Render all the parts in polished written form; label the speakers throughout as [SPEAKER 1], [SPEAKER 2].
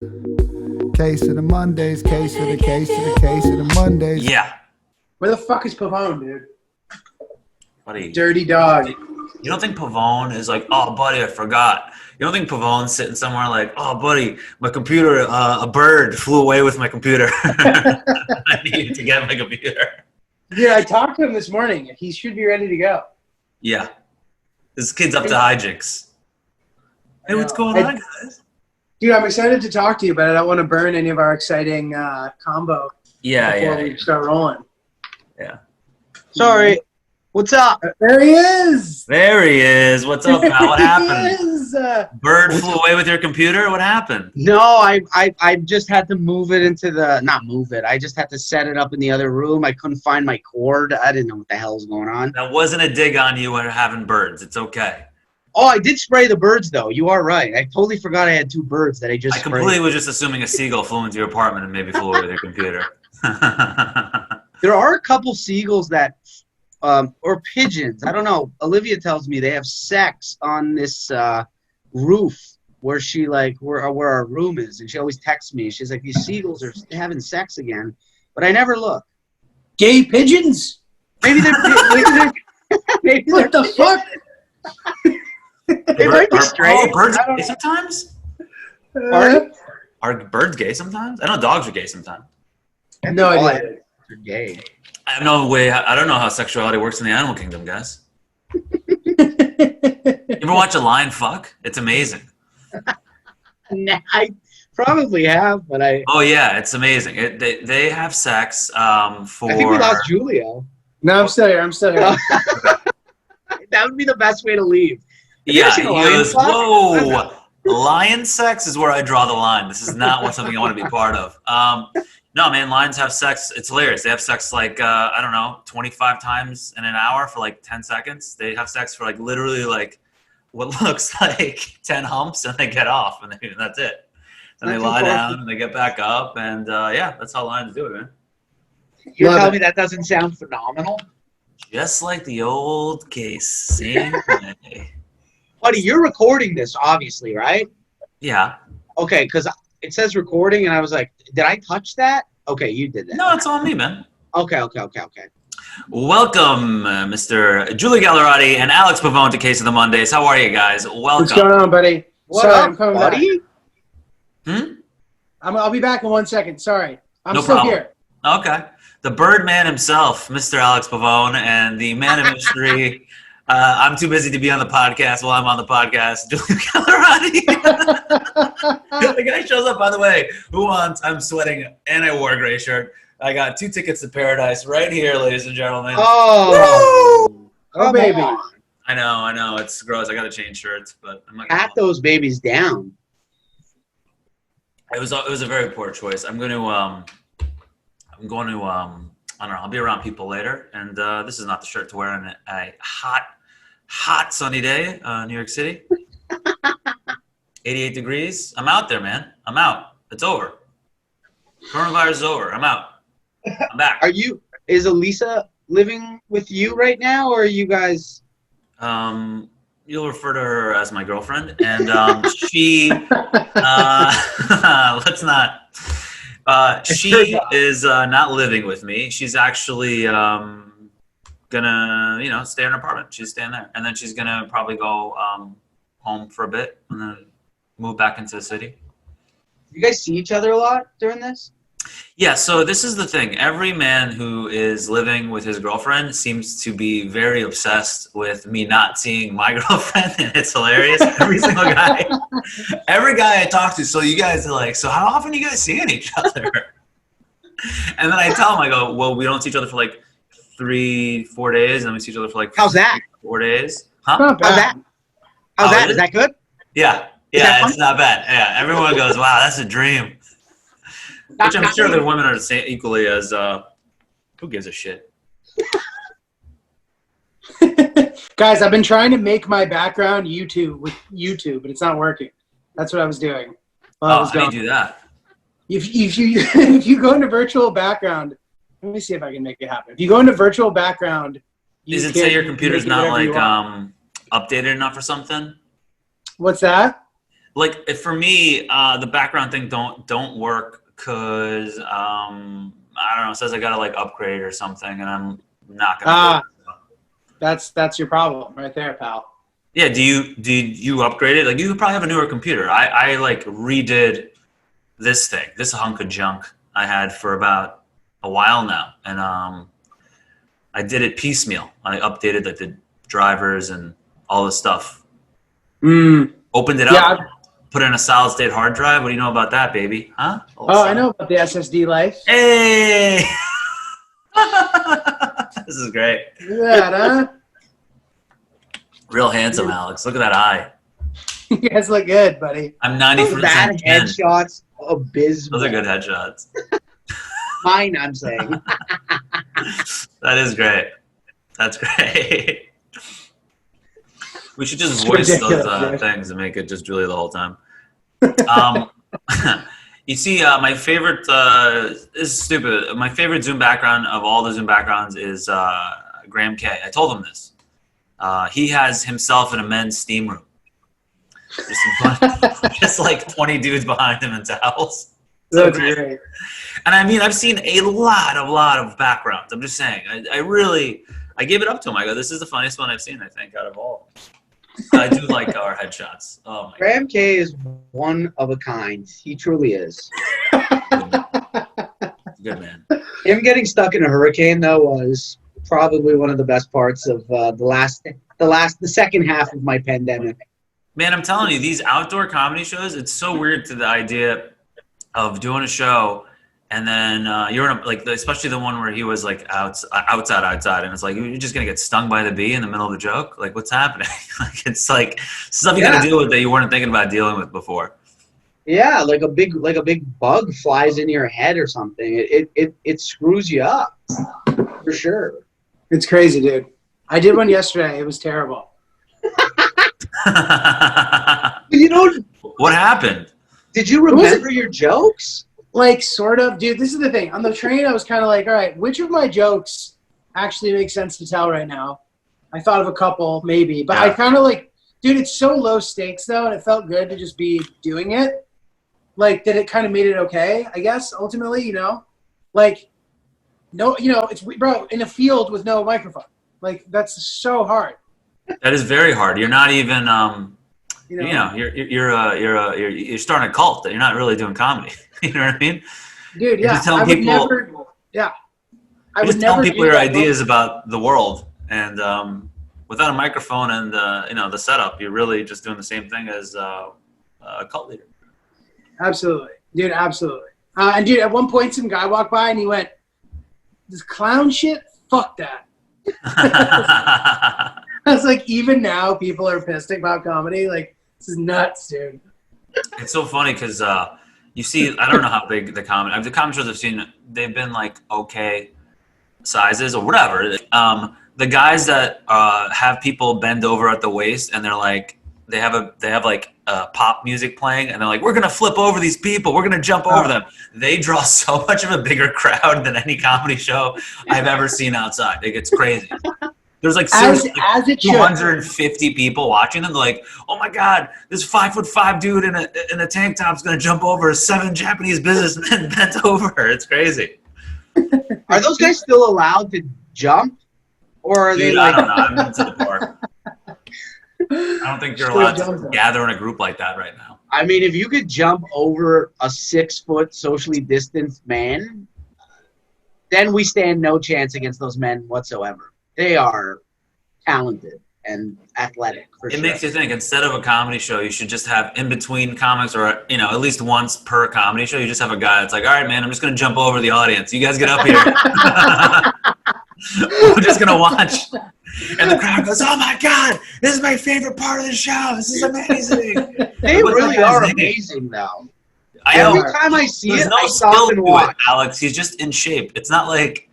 [SPEAKER 1] Case of the Mondays, case of the Mondays.
[SPEAKER 2] Yeah.
[SPEAKER 3] Where the fuck is Pavone, dude?
[SPEAKER 2] Buddy.
[SPEAKER 3] Dirty dog.
[SPEAKER 2] You don't think Pavone is like, oh, buddy, I forgot. You don't think Pavone's sitting somewhere like, oh, buddy, my computer, a bird flew away with my computer. I need to get my computer.
[SPEAKER 3] Yeah, I talked to him this morning. He should be ready to go.
[SPEAKER 2] Yeah. This kid's up to hijinks. Hey, what's going on, guys?
[SPEAKER 3] Dude, I'm excited to talk to you, but I don't want to burn any of our exciting combo before we start rolling.
[SPEAKER 2] Yeah.
[SPEAKER 4] Sorry. What's up?
[SPEAKER 3] There he is.
[SPEAKER 2] There he is. What's up, pal? What happened?
[SPEAKER 3] He is.
[SPEAKER 2] Bird flew away with your computer? What happened?
[SPEAKER 4] No, I just had to move it into the, not move it, I just had to set it up in the other room. I couldn't find my cord. I didn't know what the hell's going on.
[SPEAKER 2] That wasn't a dig on you when having birds. It's okay.
[SPEAKER 4] Oh, I did spray the birds, though. You are right. I totally forgot I had 2 birds that I just sprayed.
[SPEAKER 2] Completely was just assuming a seagull flew into your apartment and maybe flew away with your computer.
[SPEAKER 4] There are a couple seagulls that, or pigeons. I don't know. Olivia tells me they have sex on this roof where where our room is, and she always texts me. She's like, these seagulls are having sex again, but I never look.
[SPEAKER 3] Gay pigeons?
[SPEAKER 4] Maybe they're
[SPEAKER 3] What the fuck?
[SPEAKER 4] They might be straight.
[SPEAKER 2] Oh, birds are gay sometimes? Are birds gay sometimes? I know dogs are gay sometimes.
[SPEAKER 3] No idea.
[SPEAKER 4] They're gay.
[SPEAKER 2] I have no way. I don't know how sexuality works in the animal kingdom, guys. You ever watch a lion fuck? It's amazing.
[SPEAKER 4] Nah, I probably have, but I.
[SPEAKER 2] Oh yeah, it's amazing. They have sex for.
[SPEAKER 4] I think we lost Giulio.
[SPEAKER 3] No, I'm still here.
[SPEAKER 4] That would be the best way to leave.
[SPEAKER 2] Yeah, he goes, whoa. Lion sex is where I draw the line. This is not something I want to be part of. No, man, lions have sex. It's hilarious. They have sex like, I don't know, 25 times in an hour for like 10 seconds. They have sex for like literally like what looks like 10 humps and they get off and that's it. And they lie down and they get back up. And yeah, that's how lions do it, man.
[SPEAKER 4] You're telling me that doesn't sound phenomenal?
[SPEAKER 2] Just like the old case. Same way.
[SPEAKER 4] Buddy, you're recording this, obviously, right?
[SPEAKER 2] Yeah.
[SPEAKER 4] Okay, because it says recording, and I was like, did I touch that? Okay, you did that.
[SPEAKER 2] No, it's on me, man.
[SPEAKER 4] Okay.
[SPEAKER 2] Welcome, Mr. Giulio Gallarotti and Alex Pavone to Case of the Mondays. How are you guys? Welcome.
[SPEAKER 3] What's going on, buddy?
[SPEAKER 4] What up, buddy?
[SPEAKER 3] I'll be back in 1 second. Sorry. I'm
[SPEAKER 2] still
[SPEAKER 3] here.
[SPEAKER 2] Okay. The Birdman himself, Mr. Alex Pavone, and the man of mystery. I'm too busy to be on the podcast while I'm on the podcast. Giulio Gallarotti. The guy shows up, by the way. Who wants? I'm sweating, and I wore a gray shirt. I got 2 tickets to paradise right here, ladies and gentlemen.
[SPEAKER 4] Oh,
[SPEAKER 3] woo! Oh, baby.
[SPEAKER 2] I know. It's gross. I got to change shirts, but I'm not.
[SPEAKER 4] Pat those babies down.
[SPEAKER 2] It was a very poor choice. I don't know. I'll be around people later, and this is not the shirt to wear on a hot sunny day, New York City. 88 degrees. I'm out there, man. I'm out. It's over. Coronavirus is over. I'm out. I'm back.
[SPEAKER 4] Is Elisa living with you right now, or are you guys?
[SPEAKER 2] You'll refer to her as my girlfriend, and she. Let's not. She is not living with me. She's actually gonna, stay in her apartment. She's staying there, and then she's gonna probably go home for a bit, and then move back into the city.
[SPEAKER 4] You guys see each other a lot during this?
[SPEAKER 2] Yeah. So this is the thing. Every man who is living with his girlfriend seems to be very obsessed with me not seeing my girlfriend, and it's hilarious. Every single guy, every guy I talk to. So you guys are like, so how often are you guys seeing each other? And then I tell them, I go, well, we don't see each other for like 3-4 days, and then we see each other for like
[SPEAKER 4] how's that?
[SPEAKER 2] 4 days. Huh?
[SPEAKER 4] How's that? Is that good?
[SPEAKER 2] Yeah. Yeah, it's not bad. Yeah, everyone goes, wow, that's a dream. Which I'm sure the women are the same, equally as, who gives a shit?
[SPEAKER 3] Guys, I've been trying to make my background YouTube with YouTube, but it's not working. That's what I was doing.
[SPEAKER 2] How do you do that?
[SPEAKER 3] If you go into virtual background, let me see if I can make it happen. If you go into virtual background,
[SPEAKER 2] does it say your computer's not like updated enough or something?
[SPEAKER 3] What's that?
[SPEAKER 2] like for me, the background thing don't work because I don't know. It says I gotta like upgrade or something, and I'm not gonna.
[SPEAKER 3] That's your problem right there, pal.
[SPEAKER 2] Yeah. Do you upgrade it? Like you probably have a newer computer. I like redid this thing, this hunk of junk I had for about a while now, and I did it piecemeal. I updated like the drivers and all this stuff. Opened it up, put in a solid state hard drive. What do you know about that, baby? Huh?
[SPEAKER 3] I know about the SSD life.
[SPEAKER 2] Hey, this is great.
[SPEAKER 3] Look at that, huh?
[SPEAKER 2] Real handsome, Alex. Look at that eye.
[SPEAKER 3] You guys look good, buddy.
[SPEAKER 2] I'm 90%.
[SPEAKER 4] That headshots abysmal.
[SPEAKER 2] Those are good headshots.
[SPEAKER 4] Mine, I'm saying.
[SPEAKER 2] That is great. That's great. We should just voice those things and make it just Julia the whole time. You see, my favorite this is stupid. My favorite Zoom background of all the Zoom backgrounds is Graham K. I told him this. He has himself in a men's steam room. Just like 20 dudes behind him in towels.
[SPEAKER 3] That's great.
[SPEAKER 2] And I mean, I've seen a lot of backgrounds. I'm just saying. I gave it up to him. I go, this is the funniest one I've seen, I think, out of all. I do like our headshots. Oh my
[SPEAKER 4] Graham K is one of a kind. He truly is.
[SPEAKER 2] Good man.
[SPEAKER 4] Him getting stuck in a hurricane, though, was probably one of the best parts of the second half of my pandemic.
[SPEAKER 2] Man, I'm telling you, these outdoor comedy shows, it's so weird to the idea of doing a show and then you're in a, like, especially the one where he was like outside, and it's like you're just gonna get stung by the bee in the middle of the joke. Like, what's happening? Like, it's like stuff you gotta deal with that you weren't thinking about dealing with before.
[SPEAKER 4] Yeah, like a big bug flies in your head or something. It screws you up for sure.
[SPEAKER 3] It's crazy, dude. I did one yesterday. It was terrible.
[SPEAKER 4] You know
[SPEAKER 2] what happened?
[SPEAKER 4] Did you remember your jokes?
[SPEAKER 3] Like, sort of. Dude, this is the thing. On the train, I was kind of like, all right, which of my jokes actually makes sense to tell right now? I thought of a couple, maybe. But I kind of like, dude, it's so low stakes, though, and it felt good to just be doing it. Like, that it kind of made it okay, I guess, ultimately, you know? Like, no, you know, it's, bro, in a field with no microphone. Like, that's so hard.
[SPEAKER 2] That is very hard. You're not even, you're starting a cult that you're not really doing comedy. You know what I mean?
[SPEAKER 3] Dude, yeah. I would never
[SPEAKER 2] tell people your ideas about the world, and without a microphone and the setup, you're really just doing the same thing as a cult leader.
[SPEAKER 3] Absolutely, dude. Absolutely. And dude, at one point, some guy walked by and he went, "This clown shit, fuck that." I was like, even now, people are pissed about comedy. Like, this is nuts, dude.
[SPEAKER 2] It's so funny because you see, I don't know how big the comedy shows I've seen, they've been like okay sizes or whatever. The guys that have people bend over at the waist and they're like, they have like pop music playing and they're like, we're gonna flip over these people, we're gonna jump over them. They draw so much of a bigger crowd than any comedy show I've ever seen outside. Like, it's crazy. There's like seriously
[SPEAKER 3] as
[SPEAKER 2] 250 people watching them. They're like, oh my God, this 5'5" dude in a tank top's gonna jump over 7 Japanese businessmen bent over. It's crazy.
[SPEAKER 4] Are those guys still allowed to jump? Or are they like...
[SPEAKER 2] I don't know. I'm into the park. I don't think you're allowed to gather in a group like that right now.
[SPEAKER 4] I mean, if you could jump over a 6-foot socially distanced man, then we stand no chance against those men whatsoever. They are talented and athletic, for sure.
[SPEAKER 2] It makes you think, instead of a comedy show, you should just have in between comics, or at least once per comedy show, you just have a guy that's like, all right, man, I'm just going to jump over the audience. You guys get up here. We're just going to watch. And the crowd goes, oh my God, this is my favorite part of the show. This is amazing.
[SPEAKER 4] They really are amazing, though.
[SPEAKER 2] Every
[SPEAKER 4] time I see it, I
[SPEAKER 2] skill
[SPEAKER 4] stop and
[SPEAKER 2] to
[SPEAKER 4] watch.
[SPEAKER 2] it, Alex. He's just in shape. It's not like,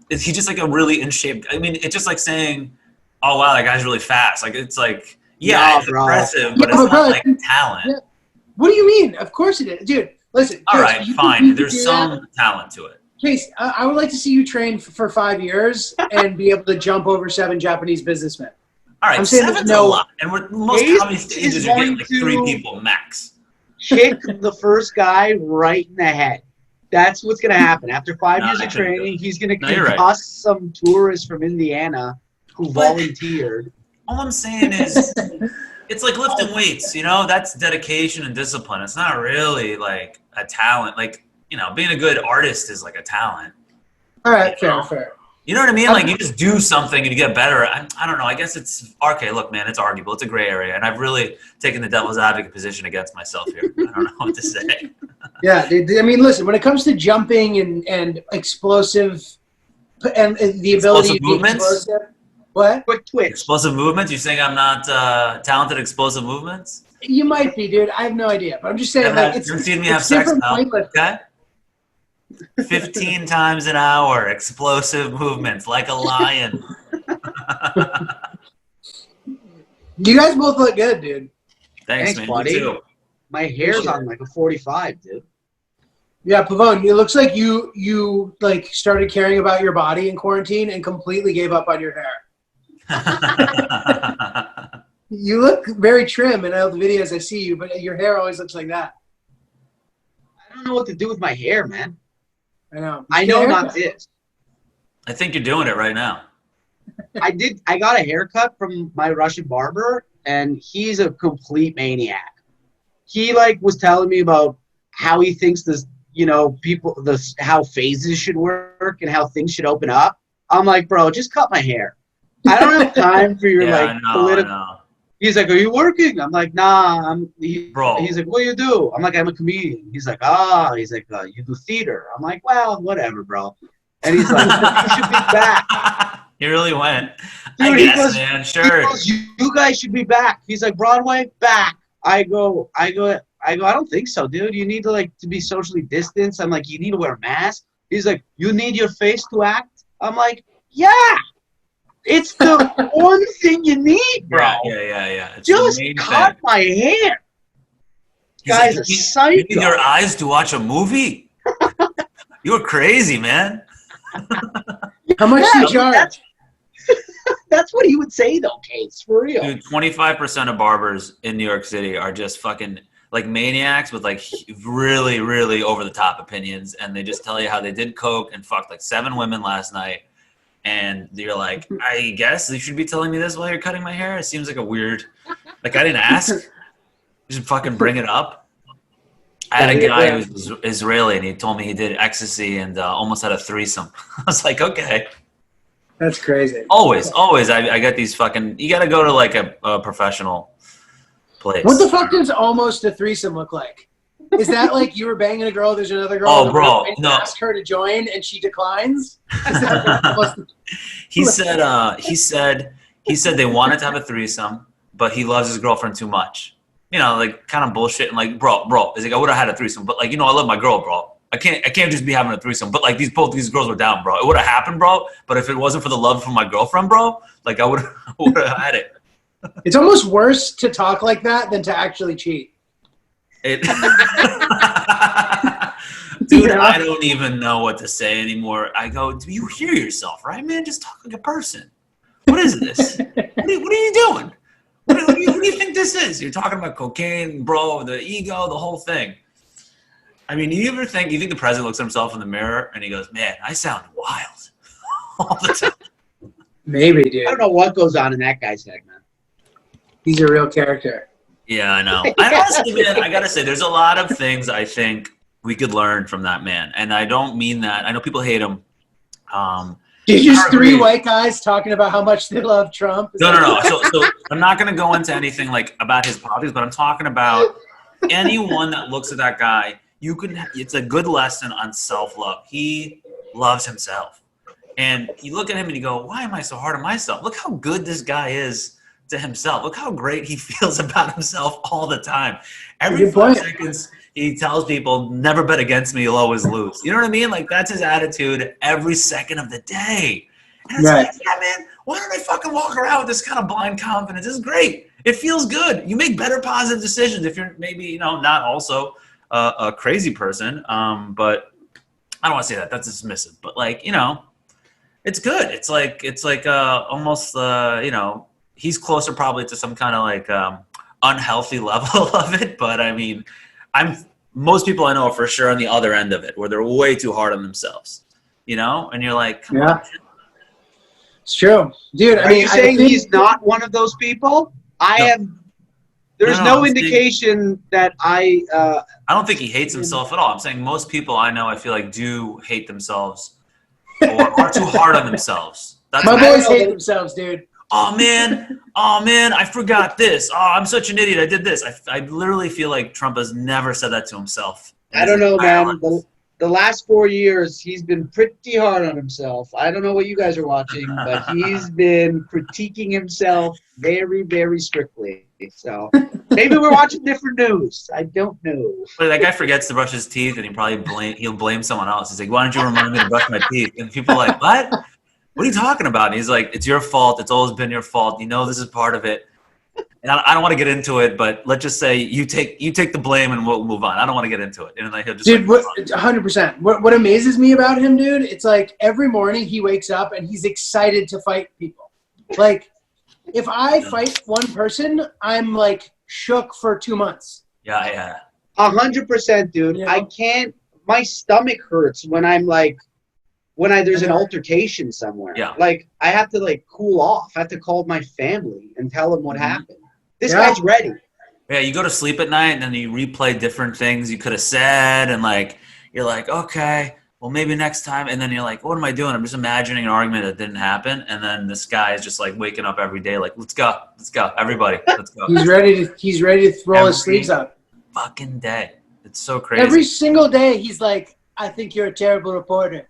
[SPEAKER 2] he's just like a really in shape. I mean, it's just like saying, oh wow, that guy's really fast. Like, it's like, it's impressive, but it's not like talent.
[SPEAKER 3] Yeah. What do you mean? Of course it is. Dude, listen.
[SPEAKER 2] All right, fine. There's some talent to it.
[SPEAKER 3] Case, I would like to see you train for 5 years and be able to jump over 7 Japanese businessmen.
[SPEAKER 2] All right,
[SPEAKER 3] I'm saying
[SPEAKER 2] seven's
[SPEAKER 3] no.
[SPEAKER 2] a lot, and most
[SPEAKER 4] Ace
[SPEAKER 2] comedy
[SPEAKER 4] is
[SPEAKER 2] stages are getting
[SPEAKER 4] going
[SPEAKER 2] like 3
[SPEAKER 4] to-
[SPEAKER 2] people max.
[SPEAKER 4] Kick the first guy right in the head. That's what's going to happen. After 5
[SPEAKER 2] No,
[SPEAKER 4] years
[SPEAKER 2] I
[SPEAKER 4] of
[SPEAKER 2] couldn't do
[SPEAKER 4] training,
[SPEAKER 2] it.
[SPEAKER 4] he's going to
[SPEAKER 2] No, you're right.
[SPEAKER 4] concuss some tourists from Indiana who
[SPEAKER 2] But-
[SPEAKER 4] volunteered.
[SPEAKER 2] All I'm saying is, it's like lifting weights, you know? That's dedication and discipline. It's not really like a talent. Like, you know, being a good artist is like a talent.
[SPEAKER 3] All right,
[SPEAKER 2] You know?
[SPEAKER 3] fair.
[SPEAKER 2] You know what I mean? Like, you just do something and you get better. I don't know. I guess it's okay. Look, man, it's arguable. It's a gray area, and I've really taken the devil's advocate position against myself here. I don't know what to say.
[SPEAKER 3] Yeah, I mean, listen, when it comes to jumping and explosive and the ability to be
[SPEAKER 2] movements?
[SPEAKER 3] explosive, what?
[SPEAKER 4] Quick twitch.
[SPEAKER 2] Explosive movements? You saying I'm not talented at explosive movements?
[SPEAKER 3] You might be, dude. I have no idea, but I'm just saying, like, it's
[SPEAKER 2] You've seen me have
[SPEAKER 3] it's
[SPEAKER 2] sex
[SPEAKER 3] different
[SPEAKER 2] now,
[SPEAKER 3] weightlifting.
[SPEAKER 2] okay? 15 times an hour, explosive movements like a lion.
[SPEAKER 3] You guys both look good, dude.
[SPEAKER 2] Thanks,
[SPEAKER 4] Thanks,
[SPEAKER 2] man.
[SPEAKER 4] buddy.
[SPEAKER 2] You too.
[SPEAKER 4] My hair's on like a 45, dude.
[SPEAKER 3] Yeah, Pavone, it looks like you like started caring about your body in quarantine and completely gave up on your hair. You look very trim in all the videos I see you, but your hair always looks like that.
[SPEAKER 4] I don't know what to do with my hair, man.
[SPEAKER 3] I know.
[SPEAKER 4] I know not this.
[SPEAKER 2] I think you're doing it right now.
[SPEAKER 4] I got a haircut from my Russian barber, and he's a complete maniac. He like was telling me about how he thinks this, you know, how phases should work and how things should open up. I'm like, bro, just cut my hair. I don't have time for your
[SPEAKER 2] Yeah,
[SPEAKER 4] like political.
[SPEAKER 2] I know.
[SPEAKER 4] He's like, are you working? I'm like, nah.
[SPEAKER 2] Bro.
[SPEAKER 4] He's like, what do you do? I'm like, I'm a comedian. He's like, he's like, you do theater. I'm like, well, whatever, bro. And he's like, you should be back.
[SPEAKER 2] He really went.
[SPEAKER 4] Dude,
[SPEAKER 2] I
[SPEAKER 4] he
[SPEAKER 2] guess,
[SPEAKER 4] goes-
[SPEAKER 2] man.
[SPEAKER 4] He
[SPEAKER 2] Sure.
[SPEAKER 4] goes, you guys should be back. He's like, Broadway, back. I go, I don't think so, dude. You need to be socially distanced. I'm like, you need to wear a mask. He's like, you need your face to act. I'm like, yeah. It's the one thing you need, bro.
[SPEAKER 2] Yeah. It's
[SPEAKER 4] Just
[SPEAKER 2] the main
[SPEAKER 4] cut
[SPEAKER 2] thing.
[SPEAKER 4] my hair.
[SPEAKER 2] He's
[SPEAKER 4] Guy's
[SPEAKER 2] like,
[SPEAKER 4] a
[SPEAKER 2] you
[SPEAKER 4] psycho.
[SPEAKER 2] need your eyes to watch a movie? You're crazy, man.
[SPEAKER 3] How much do you charge?
[SPEAKER 4] That's what he would say, though, Case, for real.
[SPEAKER 2] Dude, 25% of barbers in New York City are just fucking like maniacs with like really, really over the top opinions, and they just tell you how they did coke and fucked like 7 women last night. And you're like, I guess you should be telling me this while you're cutting my hair. It seems like a weird, like I didn't ask. Just fucking bring it up. I had a guy who was Israeli, and he told me he did ecstasy and almost had a threesome. I was like, okay.
[SPEAKER 3] That's crazy.
[SPEAKER 2] Always. I get these fucking. You got to go to like a professional place.
[SPEAKER 3] What the fuck does almost a threesome look like? Is that like you were banging a girl, there's another girl,
[SPEAKER 2] Oh,
[SPEAKER 3] in the
[SPEAKER 2] bro,
[SPEAKER 3] room, and you
[SPEAKER 2] no.
[SPEAKER 3] ask her to join and she declines? Is that what almost-
[SPEAKER 2] He said they wanted to have a threesome, but he loves his girlfriend too much. You know, like kind of bullshit. And like, bro, he's like, I would have had a threesome, but like, you know, I love my girl, bro. I can't just be having a threesome. But like, both these girls were down, bro. It would have happened, bro. But if it wasn't for the love for my girlfriend, bro, like I would have had it.
[SPEAKER 3] It's almost worse to talk like that than to actually cheat.
[SPEAKER 2] Dude,
[SPEAKER 3] Yeah.
[SPEAKER 2] I don't even know what to say anymore. I go, do you hear yourself, right, man? Just talk like a person. What is this? What are you doing? What do you think this is? You're talking about cocaine, bro, the ego, the whole thing. I mean, you think the president looks at himself in the mirror and he goes, man, I sound wild all the time.
[SPEAKER 3] Maybe, dude.
[SPEAKER 4] I don't know what goes on in that guy's head, man.
[SPEAKER 3] He's a real character.
[SPEAKER 2] Yeah, I know. Honestly, man, I got to say, there's a lot of things I think we could learn from that man. And I don't mean that. I know people hate him.
[SPEAKER 3] Just 3 white guys talking about how much they love Trump.
[SPEAKER 2] No. So I'm not going to go into anything like about his politics, but I'm talking about anyone that looks at that guy. It's a good lesson on self-love. He loves himself. And you look at him and you go, why am I so hard on myself? Look how good this guy is to himself. Look how great he feels about himself all the time. Every 5 seconds, he tells people, never bet against me, you'll always lose. You know what I mean? Like, that's his attitude every second of the day. And it's like, yeah, man, why don't I fucking walk around with this kind of blind confidence? This is great. It feels good. You make better positive decisions if you're maybe, you know, not also a crazy person. But I don't want to say that. That's dismissive. But, like, you know, it's good. It's like almost, you know, he's closer probably to some kind of like unhealthy level of it. But I mean, most people I know are for sure on the other end of it, where they're way too hard on themselves, you know? And you're like, come on.
[SPEAKER 3] It's true. Dude,
[SPEAKER 4] Are you saying he's not one of those people? There's no indication that I
[SPEAKER 2] don't think he hates himself at all. I'm saying most people I know, I feel like, do hate themselves or are too hard on themselves.
[SPEAKER 3] My boys hate themselves, dude.
[SPEAKER 2] Oh man, I forgot this. Oh, I'm such an idiot. I did this. I literally feel like Trump has never said that to himself.
[SPEAKER 4] I don't know, man. The last 4 years, he's been pretty hard on himself. I don't know what you guys are watching, but he's been critiquing himself very, very strictly. So maybe we're watching different news. I don't know.
[SPEAKER 2] But that guy forgets to brush his teeth, and he'll blame someone else. He's like, "Why don't you remind me to brush my teeth?" And people are like, "What? What are you talking about?" And he's like, "It's your fault. It's always been your fault. You know this is part of it." And I don't want to get into it, but let's just say you take the blame and we'll move on. I don't want to get into it. And like he'll just
[SPEAKER 3] dude, 100%. What amazes me about him, dude, it's like every morning he wakes up and he's excited to fight people. Like if I fight one person, I'm like shook for 2 months.
[SPEAKER 2] Yeah.
[SPEAKER 4] 100%, dude.
[SPEAKER 3] You know?
[SPEAKER 4] I can't. My stomach hurts when I'm like. There's an altercation somewhere.
[SPEAKER 2] Yeah.
[SPEAKER 4] Like I have to like cool off. I have to call my family and tell them what happened. This guy's ready.
[SPEAKER 2] Yeah, you go to sleep at night and then you replay different things you could have said, and like you're like, okay, well maybe next time, and then you're like, what am I doing? I'm just imagining an argument that didn't happen, and then this guy is just like waking up every day like, let's go, everybody, let's go.
[SPEAKER 3] He's ready to roll his sleeves up.
[SPEAKER 2] Fucking day. It's so crazy.
[SPEAKER 3] Every single day he's like, I think you're a terrible reporter.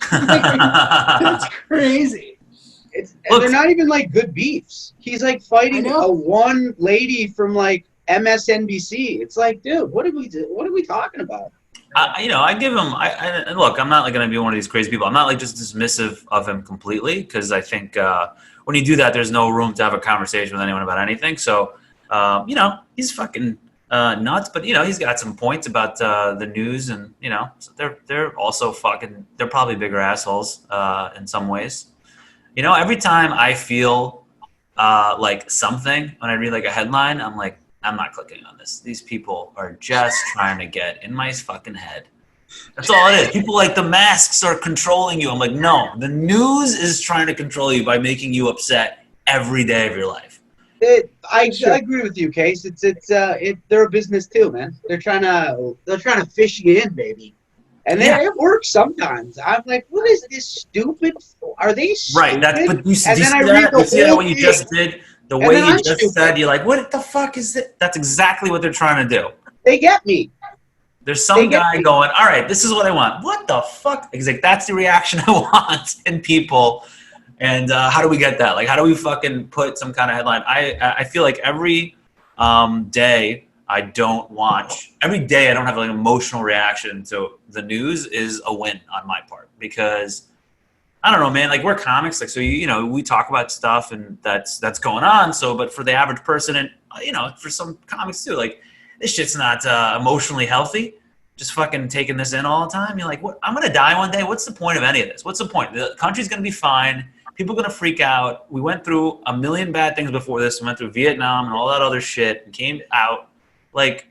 [SPEAKER 3] It's crazy.
[SPEAKER 4] And they're not even like good beefs. He's like fighting a one lady from like MSNBC. It's like, dude, what are we talking about?
[SPEAKER 2] I give him. And look, I'm not like going to be one of these crazy people. I'm not like just dismissive of him completely, because I think when you do that, there's no room to have a conversation with anyone about anything. So, he's fucking nuts, but he's got some points about the news, and so they're also fucking. They're probably bigger assholes in some ways. Every time I feel like something, when I read like a headline, I'm like, I'm not clicking on this. These people are just trying to get in my fucking head. That's all it is. People like the masks are controlling you. I'm like, no, the news is trying to control you by making you upset every day of your life.
[SPEAKER 4] I agree with you, Kase. They're a business too, man. They're trying to fish you in, baby. And then it works sometimes. I'm like, what is this stupid? Are they stupid?
[SPEAKER 2] Right. But you see what you just did? The way you just said, you're like, what the fuck is it? That's exactly what they're trying to do.
[SPEAKER 4] They get me.
[SPEAKER 2] There's some guy going, all right, this is what I want. What the fuck? He's like, that's the reaction I want in people. And how do we get that? Like, how do we fucking put some kind of headline? I feel like every day I don't have like an emotional reaction to the news is a win on my part, because I don't know, man, like we're comics, like, so, we talk about stuff and that's going on. So, but for the average person and, for some comics too, like this shit's not emotionally healthy. Just fucking taking this in all the time. You're like, what? I'm going to die one day. What's the point of any of this? What's the point? The country's going to be fine. People are going to freak out. We went through a million bad things before this. We went through Vietnam and all that other shit and came out. Like,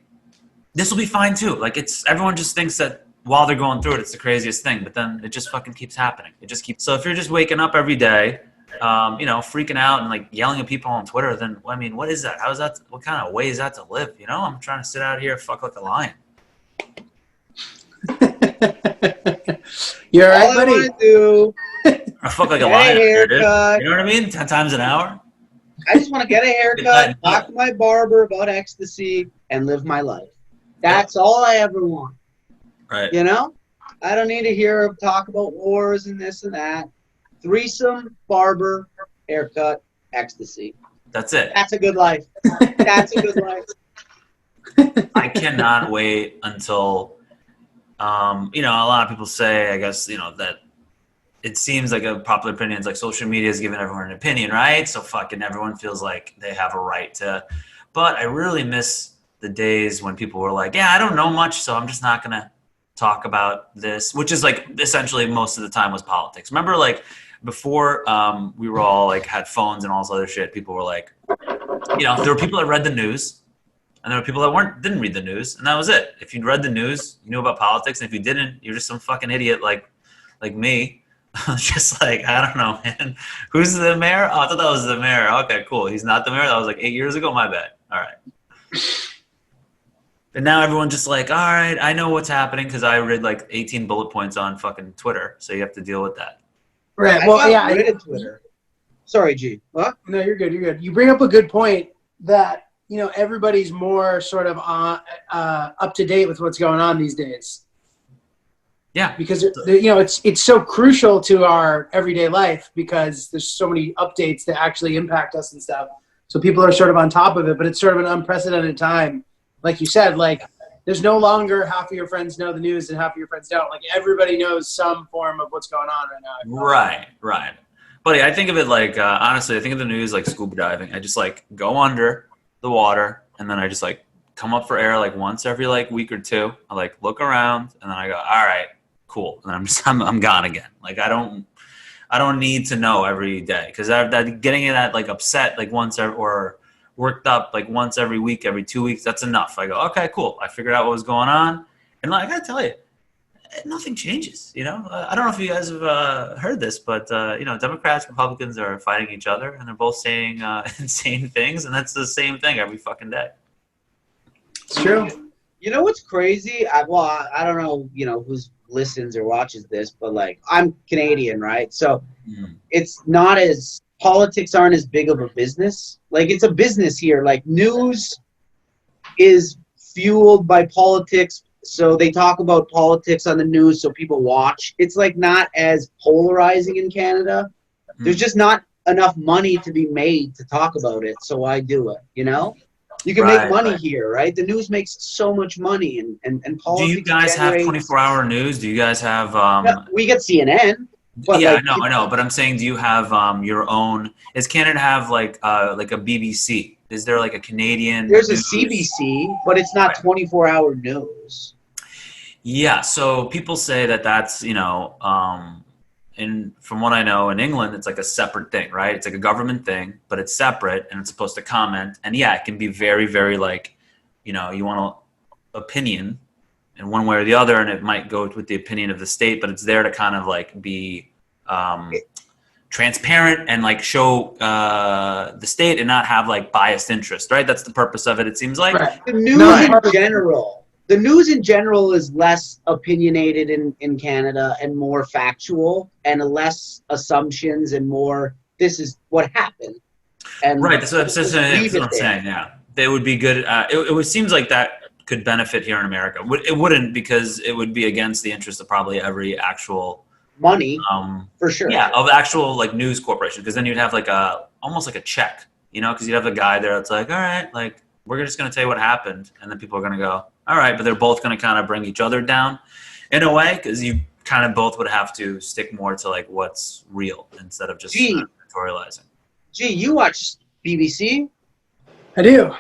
[SPEAKER 2] this will be fine too. Like, everyone just thinks that while they're going through it, it's the craziest thing. But then it just fucking keeps happening. So if you're just waking up every day, freaking out and like yelling at people on Twitter, then, I mean, what is that? How is that? What kind of way is that to live? I'm trying to sit out here, fuck like a lion.
[SPEAKER 3] You're all right, buddy.
[SPEAKER 2] I fuck like a lion, dude. You know what I mean? 10 times an hour.
[SPEAKER 4] I just want to get a haircut, talk to my barber about ecstasy, and live my life. That's all I ever want.
[SPEAKER 2] Right.
[SPEAKER 4] I don't need to hear talk about wars and this and that. Threesome, barber, haircut, ecstasy.
[SPEAKER 2] That's it.
[SPEAKER 4] That's a good life. That's a good life.
[SPEAKER 2] I cannot wait until, a lot of people say, I guess, that it seems like a popular opinion is like social media is giving everyone an opinion, right? So fucking everyone feels like they have a right to. But I really miss the days when people were like, yeah, I don't know much, so I'm just not going to talk about this, which is like essentially most of the time was politics. Remember, like before we were all like had phones and all this other shit, people were like, there were people that read the news, and there were people that didn't read the news, and that was it. If you read the news, you knew about politics, and if you didn't, you're just some fucking idiot like me. Just like, I don't know, man. Who's the mayor? Oh, I thought that was the mayor. Okay, cool. He's not the mayor. That was like 8 years ago. My bad. All right. But now everyone's just like, all right, I know what's happening because I read like 18 bullet points on fucking Twitter. So you have to deal with that.
[SPEAKER 3] Right. Well, yeah.
[SPEAKER 4] I read Twitter. Sorry, G. What?
[SPEAKER 3] No, you're good. You're good. You bring up a good point that, everybody's more sort of up to date with what's going on these days.
[SPEAKER 2] Yeah,
[SPEAKER 3] because it's so crucial to our everyday life because there's so many updates that actually impact us and stuff. So people are sort of on top of it, but it's sort of an unprecedented time. Like you said, like there's no longer half of your friends know the news and half of your friends don't. Like everybody knows some form of what's going on right now.
[SPEAKER 2] Right. Buddy, I think of it like honestly, I think of the news like scuba diving. I just like go under the water and then I just like come up for air like once every like week or two. I like look around and then I go, all right. Cool, and I'm gone again. Like I don't need to know every day because that getting that like upset like once or worked up like once every week, every 2 weeks. That's enough. I go, okay, cool. I figured out what was going on, and like I gotta tell you, nothing changes. I don't know if you guys have heard this, but Democrats, Republicans are fighting each other, and they're both saying insane things, and that's the same thing every fucking day.
[SPEAKER 3] It's true.
[SPEAKER 4] You know what's crazy? I don't know, who's listens or watches this, but like I'm Canadian, right? So it's not as politics aren't as big of a business. Like it's a business here. Like news is fueled by politics, so they talk about politics on the news, so people watch. It's like not as polarizing in Canada. There's just not enough money to be made to talk about it, so I do it. You can make money here, right? The news makes so much money, and politics.
[SPEAKER 2] Do you guys have 24-hour news? Do you guys have?
[SPEAKER 4] We get CNN. But
[SPEAKER 2] yeah, I know. But I'm saying, do you have your own? Does Canada have like a BBC? Is there like a Canadian?
[SPEAKER 4] There's
[SPEAKER 2] news?
[SPEAKER 4] a CBC, but it's not 24-hour news.
[SPEAKER 2] Yeah, so people say that's and from what I know, in England, it's like a separate thing, right? It's like a government thing, but it's separate and it's supposed to comment. And yeah, it can be very, very like, you want an opinion in one way or the other, and it might go with the opinion of the state, but it's there to kind of like be transparent and like show the state and not have like biased interest, right? That's the purpose of it, it seems like.
[SPEAKER 3] Right.
[SPEAKER 4] The news in general is less opinionated in Canada and more factual and less assumptions and more, this is what happened. And
[SPEAKER 2] right, that's what I'm saying, yeah. They would be good. It seems like that could benefit here in America. It wouldn't, because it would be against the interest of probably every actual
[SPEAKER 4] money, for sure.
[SPEAKER 2] Yeah, of actual like news corporation, because then you'd have like almost like a check, because you'd have a guy there that's like, all right, like we're just going to tell you what happened, and then people are going to go, all right, but they're both going to kind of bring each other down in a way, because you kind of both would have to stick more to like what's real instead of just editorializing.
[SPEAKER 4] Gee, you watch BBC?
[SPEAKER 3] I do.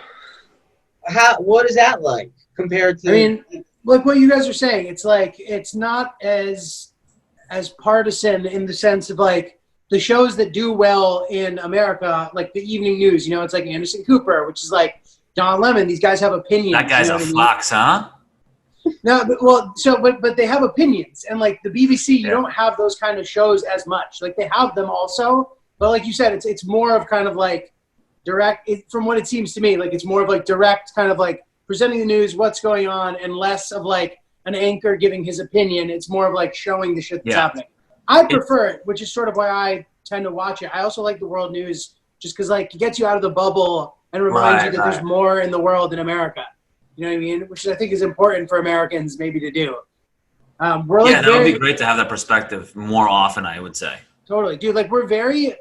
[SPEAKER 4] What is that like compared to?
[SPEAKER 3] I mean, like what you guys are saying, it's like it's not as partisan in the sense of like the shows that do well in America, like the evening news. It's like Anderson Cooper, which is like Don Lemon. These guys have opinions.
[SPEAKER 2] That guy's a fox, huh?
[SPEAKER 3] No, but they have opinions, and like the BBC, you don't have those kind of shows as much. Like they have them also, but like you said, it's more of kind of like direct. From what it seems to me, like it's more of like direct, kind of like presenting the news, what's going on, and less of like an anchor giving his opinion. It's more of like showing the shit that's happening. I prefer it, which is sort of why I tend to watch it. I also like the world news just because like it gets you out of the bubble and reminds you that there's more in the world than America. You know what I mean? Which I think is important for Americans maybe to do. That would be
[SPEAKER 2] great to have that perspective more often, I would say.
[SPEAKER 3] Totally. Dude, like the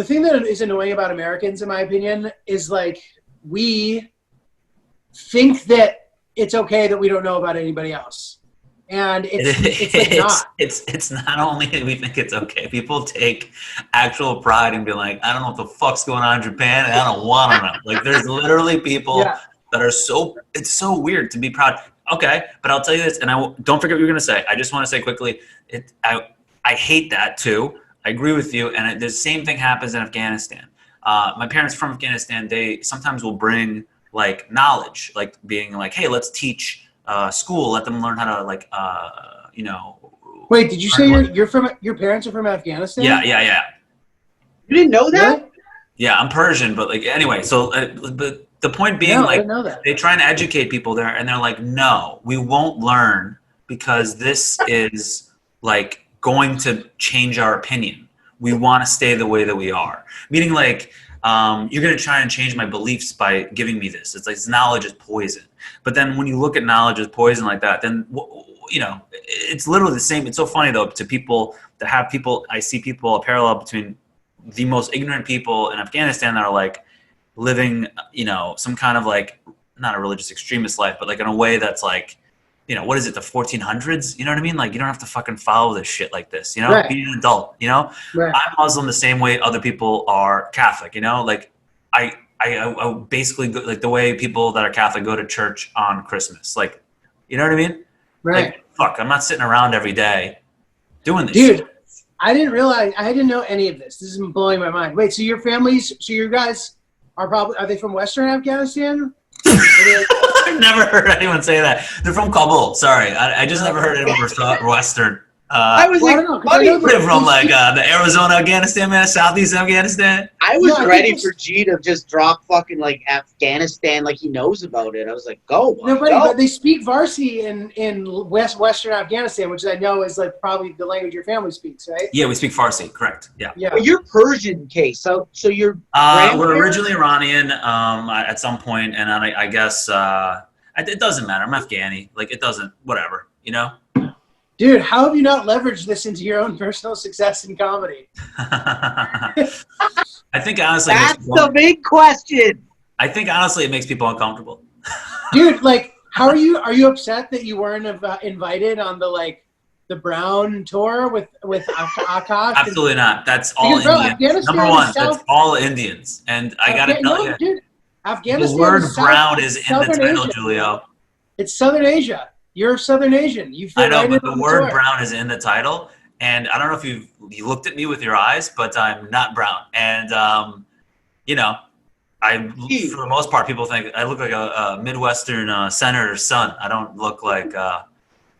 [SPEAKER 3] thing that is annoying about Americans, in my opinion, is like we think that it's okay that we don't know about anybody else. And it's like not.
[SPEAKER 2] It's not only that we think it's okay. People take actual pride and be like, I don't know what the fuck's going on in Japan, and I don't want to know. Like, there's literally people that are it's so weird to be proud. Okay, but I'll tell you this, and don't forget what you're going to say. I just want to say quickly, I hate that too. I agree with you. And the same thing happens in Afghanistan. My parents from Afghanistan, they sometimes will bring like knowledge, like being like, hey, let's teach school, let them learn how to like, you know.
[SPEAKER 3] Wait, did you say your parents are from Afghanistan?
[SPEAKER 2] Yeah.
[SPEAKER 4] You didn't know that?
[SPEAKER 3] Really?
[SPEAKER 2] Yeah, I'm Persian, but like anyway. So, but the point being,
[SPEAKER 3] No, I
[SPEAKER 2] like,
[SPEAKER 3] didn't know that.
[SPEAKER 2] they try and educate people there, and they're like, no, we won't learn because this is like going to change our opinion. We want to stay the way that we are. Meaning, like, you're going to try and change my beliefs by giving me this. It's like knowledge is poison. But then when you look at knowledge as poison like that, then you know it's literally the same. It's so funny though to people that have people. I see people a parallel between the most ignorant people in Afghanistan that are like living, you know, some kind of like, not a religious extremist life, but like in a way that's like, you know, what is it, the 1400s? You know what I mean? Like, you don't have to fucking follow this shit like this, you know?
[SPEAKER 3] Right.
[SPEAKER 2] Be an adult, you know?
[SPEAKER 3] Right.
[SPEAKER 2] I'm Muslim the same way other people are Catholic, you know? Like, I basically go, like the way people that are Catholic go to church on Christmas. Like, you know what I mean?
[SPEAKER 3] Right.
[SPEAKER 2] Like, fuck, I'm not sitting around every day doing this
[SPEAKER 3] Dude,
[SPEAKER 2] shit.
[SPEAKER 3] I didn't realize, I didn't know any of this. This is blowing my mind. Wait, so your guys are they from Western Afghanistan?
[SPEAKER 2] I've never heard anyone say that. They're from Kabul. Sorry, I just never heard anyone from Western.
[SPEAKER 4] I was
[SPEAKER 3] Well, I
[SPEAKER 4] like,
[SPEAKER 3] don't know, 'cause I know
[SPEAKER 2] They're from like the Arizona, Afghanistan, man, Southeast Afghanistan.
[SPEAKER 4] I was
[SPEAKER 3] No, I think
[SPEAKER 4] ready
[SPEAKER 3] it's-
[SPEAKER 4] for G to just drop fucking like Afghanistan, like he knows about it. I was like, go,
[SPEAKER 3] No,
[SPEAKER 4] go.
[SPEAKER 3] but they speak Farsi in Western Afghanistan, which I know is like probably the language your family speaks, right?
[SPEAKER 2] Yeah, we speak Farsi. Correct. Yeah.
[SPEAKER 3] Yeah.
[SPEAKER 4] But you're Persian, Case. So you're
[SPEAKER 2] We're
[SPEAKER 4] grandparents?
[SPEAKER 2] originally Iranian at some point, and then I guess it doesn't matter. I'm Afghani. Like, it doesn't. Whatever. You know.
[SPEAKER 3] Dude, how have you not leveraged this into your own personal success in comedy?
[SPEAKER 2] I think honestly,
[SPEAKER 4] That's the big question.
[SPEAKER 2] I think honestly, it makes people uncomfortable.
[SPEAKER 3] Dude, like, how are you? Are you upset that you weren't invited on the Brown tour with Akash?
[SPEAKER 2] Absolutely not. That's all
[SPEAKER 3] Because, bro,
[SPEAKER 2] Indians.
[SPEAKER 3] Afghanistan
[SPEAKER 2] Number one,
[SPEAKER 3] is
[SPEAKER 2] that's
[SPEAKER 3] South-
[SPEAKER 2] all Indians. And I gotta tell you,
[SPEAKER 3] dude, Afghanistan.
[SPEAKER 2] the word
[SPEAKER 3] is
[SPEAKER 2] brown is in the
[SPEAKER 3] Southern
[SPEAKER 2] title,
[SPEAKER 3] Asia.
[SPEAKER 2] Julio.
[SPEAKER 3] It's Southern Asia. You're Southern Asian. You fit
[SPEAKER 2] I know,
[SPEAKER 3] right
[SPEAKER 2] but
[SPEAKER 3] in on
[SPEAKER 2] the word
[SPEAKER 3] tour.
[SPEAKER 2] brown is in the title, and I don't know if you looked at me with your eyes, but I'm not brown. And you know, for the most part, people think I look like a Midwestern senator's son. I don't look like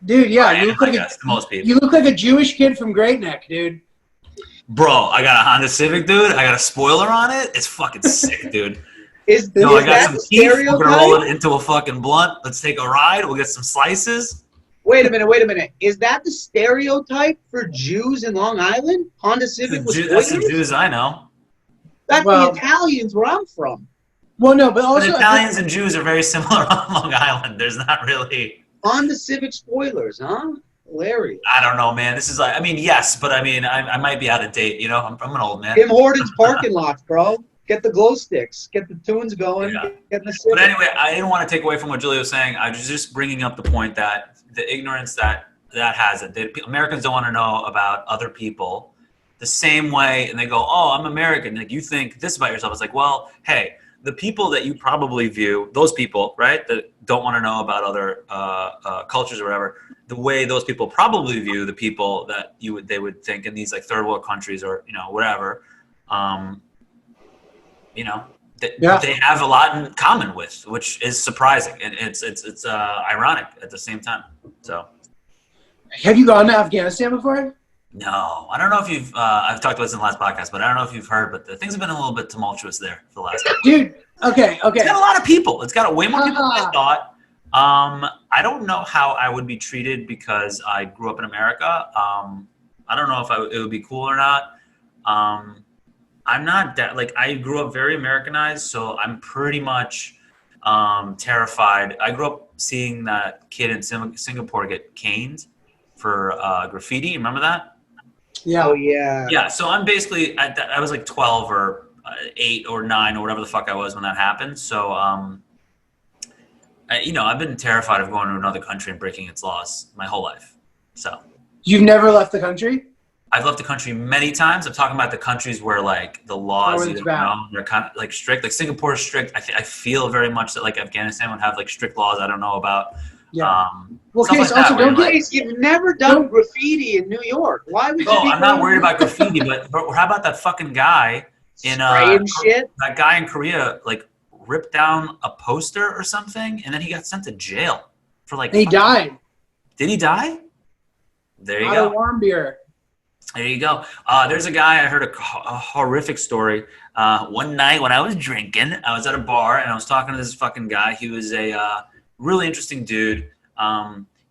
[SPEAKER 3] Dude, yeah,
[SPEAKER 2] Brian,
[SPEAKER 3] you look
[SPEAKER 2] I
[SPEAKER 3] like
[SPEAKER 2] guess, to most people.
[SPEAKER 3] you look like a Jewish kid from Great Neck, dude.
[SPEAKER 2] Bro, I got a Honda Civic, dude. I got a spoiler on it. It's fucking sick, dude.
[SPEAKER 4] Is
[SPEAKER 2] No, I got
[SPEAKER 4] that
[SPEAKER 2] some
[SPEAKER 4] the
[SPEAKER 2] teeth. We're gonna roll
[SPEAKER 4] stereotype?
[SPEAKER 2] it into a fucking blunt. Let's take a ride. We'll get some slices.
[SPEAKER 4] Wait a minute. Is that the stereotype for Jews in Long Island? Honda Civic with
[SPEAKER 2] That's the
[SPEAKER 4] spoilers?
[SPEAKER 2] Jews I know.
[SPEAKER 4] That's
[SPEAKER 3] Well-
[SPEAKER 4] the Italians where I'm from.
[SPEAKER 3] Well, no, but
[SPEAKER 2] But
[SPEAKER 3] also
[SPEAKER 2] Italians and Jews are very similar on Long Island. There's not really.
[SPEAKER 4] Honda Civic spoilers, huh? Hilarious.
[SPEAKER 2] I don't know, man. This is like, I mean, yes, but I mean, I might be out of date. You know, I'm an old man.
[SPEAKER 4] Tim Hortons parking lots, bro. Get the glow sticks. Get the tunes going.
[SPEAKER 2] Yeah.
[SPEAKER 4] Get the
[SPEAKER 2] But
[SPEAKER 4] Civic.
[SPEAKER 2] anyway, I didn't want to take away from what Giulio was saying. I was just bringing up the point that the ignorance that has it. Americans don't want to know about other people the same way, and they go, "Oh, I'm American." Like, you think this about yourself. It's like, well, hey, the people that you probably view, those people, right, that don't want to know about other cultures or whatever, the way those people probably view the people that they would think in these like third world countries or whatever. They have a lot in common with, which is surprising, and it's ironic at the same time. So,
[SPEAKER 3] have you gone to Afghanistan before?
[SPEAKER 2] no, I don't know if you've. I've talked about this in the last podcast, but I don't know if you've heard. But things have been a little bit tumultuous there for the last.
[SPEAKER 3] Dude, okay.
[SPEAKER 2] It's got a lot of people. It's got way more people than I
[SPEAKER 3] Uh-huh.
[SPEAKER 2] thought. I don't know how I would be treated because I grew up in America. I don't know if it would be cool or not. I'm not that, like, I grew up very Americanized, so I'm pretty much terrified. I grew up seeing that kid in Singapore get caned for graffiti. Remember that?
[SPEAKER 3] Yeah.
[SPEAKER 4] Oh, yeah.
[SPEAKER 2] Yeah, so I'm basically, I was like 12 or 8 or 9 or whatever the fuck I was when that happened. So, I've been terrified of going to another country and breaking its laws my whole life. So
[SPEAKER 3] You've never left the country?
[SPEAKER 2] I've left the country many times. I'm talking about the countries where like the laws,
[SPEAKER 3] Oh, it's bad.
[SPEAKER 2] they're kind of like strict. Like Singapore is strict. I feel very much that like Afghanistan would have like strict laws I don't know about.
[SPEAKER 3] Yeah. Well,
[SPEAKER 2] stuff
[SPEAKER 3] Case,
[SPEAKER 2] like that,
[SPEAKER 3] also
[SPEAKER 2] where
[SPEAKER 3] don't
[SPEAKER 2] you're
[SPEAKER 3] get.
[SPEAKER 4] Case, you've never done graffiti in New York. Why would you
[SPEAKER 2] Oh,
[SPEAKER 4] be
[SPEAKER 2] I'm not
[SPEAKER 4] going
[SPEAKER 2] worried about graffiti, but how about that fucking guy in
[SPEAKER 4] spraying shit?
[SPEAKER 2] that guy in Korea like ripped down a poster or something, and then he got sent to jail for like.
[SPEAKER 3] And he died.
[SPEAKER 2] Did he die? There you
[SPEAKER 3] Out
[SPEAKER 2] go.
[SPEAKER 3] of warm beer.
[SPEAKER 2] There you go. There's a guy, I heard a horrific story. One night when I was drinking, I was at a bar and I was talking to this fucking guy. He was a really interesting dude.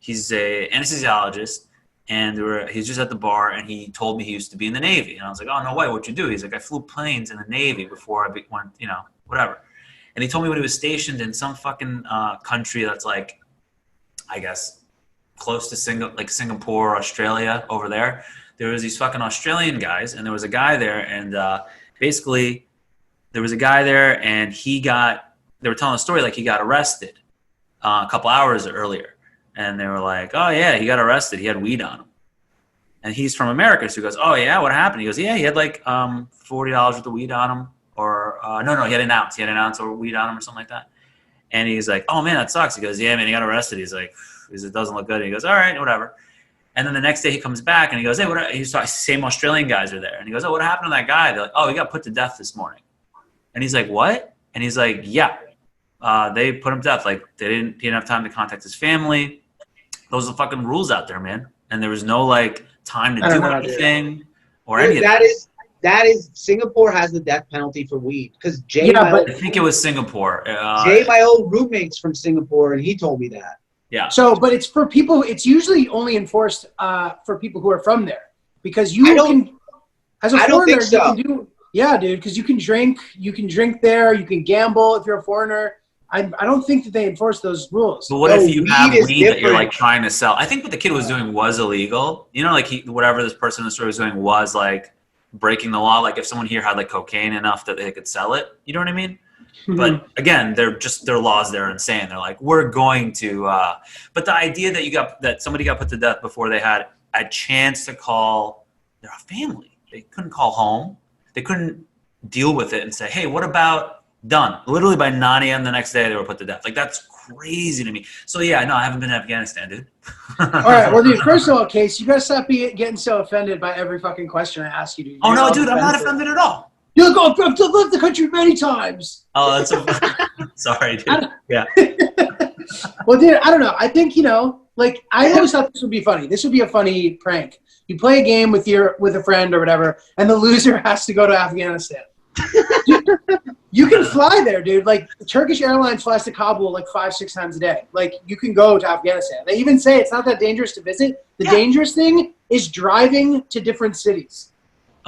[SPEAKER 2] He's a anesthesiologist, and he's just at the bar, and he told me he used to be in the Navy. And I was like, oh, no way, what'd you do? He's like, I flew planes in the Navy before I went, whatever. And he told me when he was stationed in some fucking country that's like, I guess, close to Singapore, Australia, over there. There was these fucking Australian guys, and there was a guy there, and basically there was a guy there, and they were telling a story like he got arrested a couple hours earlier, and they were like, oh yeah, he got arrested, he had weed on him. And he's from America, so he goes, oh yeah, what happened? He goes, yeah, he had like $40 worth of weed on him, or no, he had an ounce of weed on him or something like that. And he's like, oh man, that sucks. He goes, yeah man, he got arrested. He's like, it doesn't look good. And he goes, all right, whatever. And then the next day he comes back and he goes, hey, he's the same Australian guys are there. And he goes, oh, what happened to that guy? They're like, oh, he got put to death this morning. And he's like, what? And he's like, yeah, they put him to death. Like he didn't have time to contact his family. Those are the fucking rules out there, man. And there was no like time to do anything or anything.
[SPEAKER 4] That is Singapore has the death penalty for weed because
[SPEAKER 2] I think it was Singapore.
[SPEAKER 4] My old roommate's from Singapore, and he told me that.
[SPEAKER 2] Yeah.
[SPEAKER 3] So, but it's for people. It's usually only enforced for people who are from there, because you can, as a foreigner, you can do. Yeah, dude, because you can drink. You can drink there. You can gamble if you're a foreigner. I don't think that they enforce those rules.
[SPEAKER 2] But what if you have weed that you're like trying to sell? I think what the kid was doing was illegal. Like whatever this person in the story was doing was like breaking the law. Like if someone here had like cocaine enough that they could sell it, you know what I mean? But again, their laws there are insane. They're like, we're going to. But the idea that somebody got put to death before they had a chance to call their family, they couldn't call home. They couldn't deal with it and say, hey, what about done? Literally by 9 a.m. the next day, they were put to death. Like that's crazy to me. So yeah, no, I haven't been to Afghanistan, dude.
[SPEAKER 3] All right, well, dude, first of all, Case, you gotta stop getting so offended by every fucking question I ask you, dude.
[SPEAKER 2] Oh no, dude, I'm not offended at all.
[SPEAKER 3] You're like, oh, I've left the country many times.
[SPEAKER 2] Oh, that's sorry, dude. Yeah.
[SPEAKER 3] Well, dude, I don't know. I think, like I always thought this would be funny. This would be a funny prank. You play a game with a friend or whatever, and the loser has to go to Afghanistan. You can fly there, dude. Like Turkish Airlines flies to Kabul like 5-6 times a day. Like you can go to Afghanistan. They even say it's not that dangerous to visit. The dangerous thing is driving to different cities.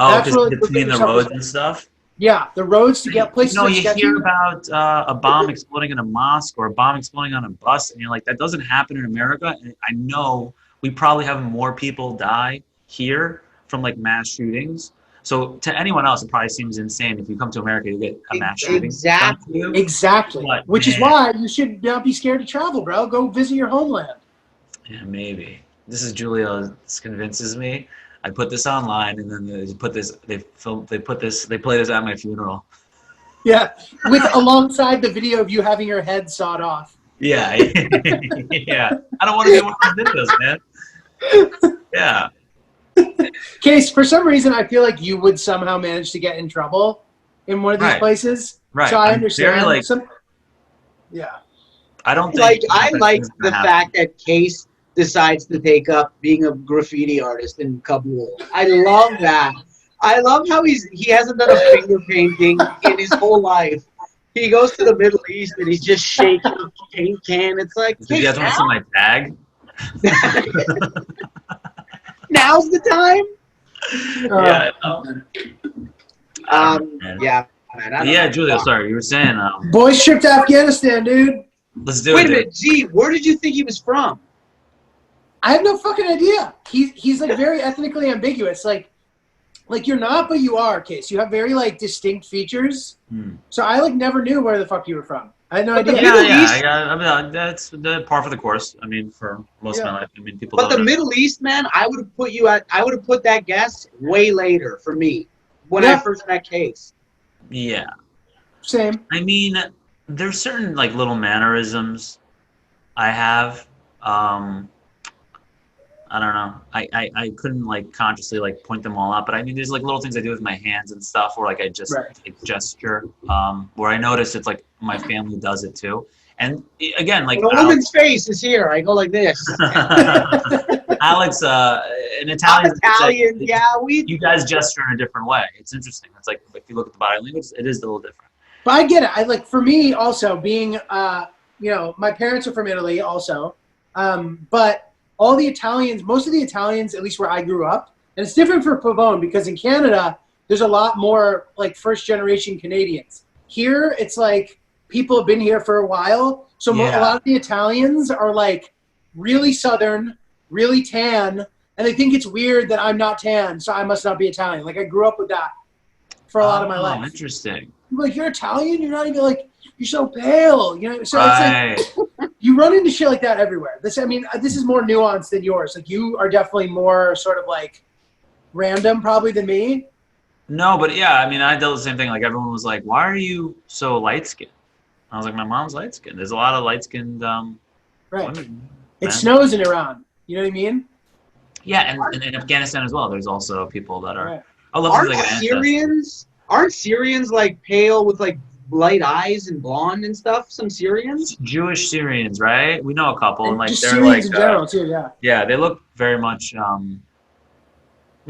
[SPEAKER 2] Oh, because between the roads and stuff?
[SPEAKER 3] Yeah, the roads to get places.
[SPEAKER 2] You hear about a bomb exploding in a mosque or a bomb exploding on a bus, and you're like, that doesn't happen in America. And I know we probably have more people die here from like mass shootings. So to anyone else, it probably seems insane if you come to America to get a mass shooting.
[SPEAKER 3] Exactly.
[SPEAKER 2] But,
[SPEAKER 3] which is why you should not be scared to travel, bro. Go visit your homeland.
[SPEAKER 2] Yeah, maybe. This is Giulio. This convinces me. I put this online, and then they play this at my funeral.
[SPEAKER 3] Yeah, alongside the video of you having your head sawed off.
[SPEAKER 2] Yeah, yeah. I don't want to be one of those videos, man. Yeah.
[SPEAKER 3] Case, for some reason, I feel like you would somehow manage to get in trouble in one of these places.
[SPEAKER 2] Right.
[SPEAKER 3] So I understand.
[SPEAKER 2] Yeah. I don't think.
[SPEAKER 4] I like the fact that Case decides to take up being a graffiti artist in Kabul. I love that. I love how he hasn't done a finger painting in his whole life. He goes to the Middle East and he's just shaking a paint can. It's like,
[SPEAKER 2] you guys want to see my tag?
[SPEAKER 4] Now's the time.
[SPEAKER 2] Yeah. Yeah, Giulio. Sorry, you were saying.
[SPEAKER 3] Boys trip to Afghanistan, dude.
[SPEAKER 2] Let's do it.
[SPEAKER 4] Wait a minute, G. Where did you think he was from?
[SPEAKER 3] I have no fucking idea. He's like very ethnically ambiguous. Like you're not, but you are. Case. You have very like distinct features. So I like never knew where the fuck you were from. I had no idea.
[SPEAKER 2] I mean, that's the par for the course. I mean, for most of my life, I mean, people.
[SPEAKER 4] But the Middle East, man, I would have put that guess way later for me when I first met Case.
[SPEAKER 2] Yeah.
[SPEAKER 3] Same.
[SPEAKER 2] I mean, there's certain like little mannerisms I have I don't know. I couldn't like consciously like point them all out, but I mean, there's like little things I do with my hands and stuff, where like I just like gesture. Where I notice it's like my family does it too. And again, like
[SPEAKER 4] when a woman's face is here, I go like this.
[SPEAKER 2] Alex, an Italian.
[SPEAKER 4] Italian, yeah,
[SPEAKER 2] you guys gesture in a different way. It's interesting. It's like if you look at the body language, it is a little different.
[SPEAKER 3] But I get it. I like, for me also being, you know, my parents are from Italy also, but all the Italians, most of the Italians, at least where I grew up, and it's different for Pavone because in Canada, there's a lot more like first generation Canadians. Here, it's like people have been here for a while. So a lot of the Italians are like really Southern, really tan, and they think it's weird that I'm not tan, so I must not be Italian. Like I grew up with that for a lot of my life.
[SPEAKER 2] Interesting.
[SPEAKER 3] Like, you're Italian? You're not even like, you're so pale. You know, so
[SPEAKER 2] right.
[SPEAKER 3] It's like, you run into shit like that everywhere. This is more nuanced than yours. Like, you are definitely more sort of like random probably than me.
[SPEAKER 2] No, but yeah, I mean, I dealt with the same thing. Like, everyone was like, why are you so light-skinned? I was like, my mom's light-skinned. There's a lot of light-skinned women.
[SPEAKER 3] It snows in Iran. You know what I mean?
[SPEAKER 2] Yeah, and in Afghanistan as well. There's also people that are.
[SPEAKER 3] Right.
[SPEAKER 2] I love
[SPEAKER 4] Aren't
[SPEAKER 2] like
[SPEAKER 4] Syrians? Aren't Syrians like pale with like light eyes and blonde and stuff? Some Syrians?
[SPEAKER 2] Jewish Syrians, right? We know a couple, and like
[SPEAKER 3] just
[SPEAKER 2] they're
[SPEAKER 3] Syrians
[SPEAKER 2] like
[SPEAKER 3] in general too. Yeah.
[SPEAKER 2] Yeah, they look very much. You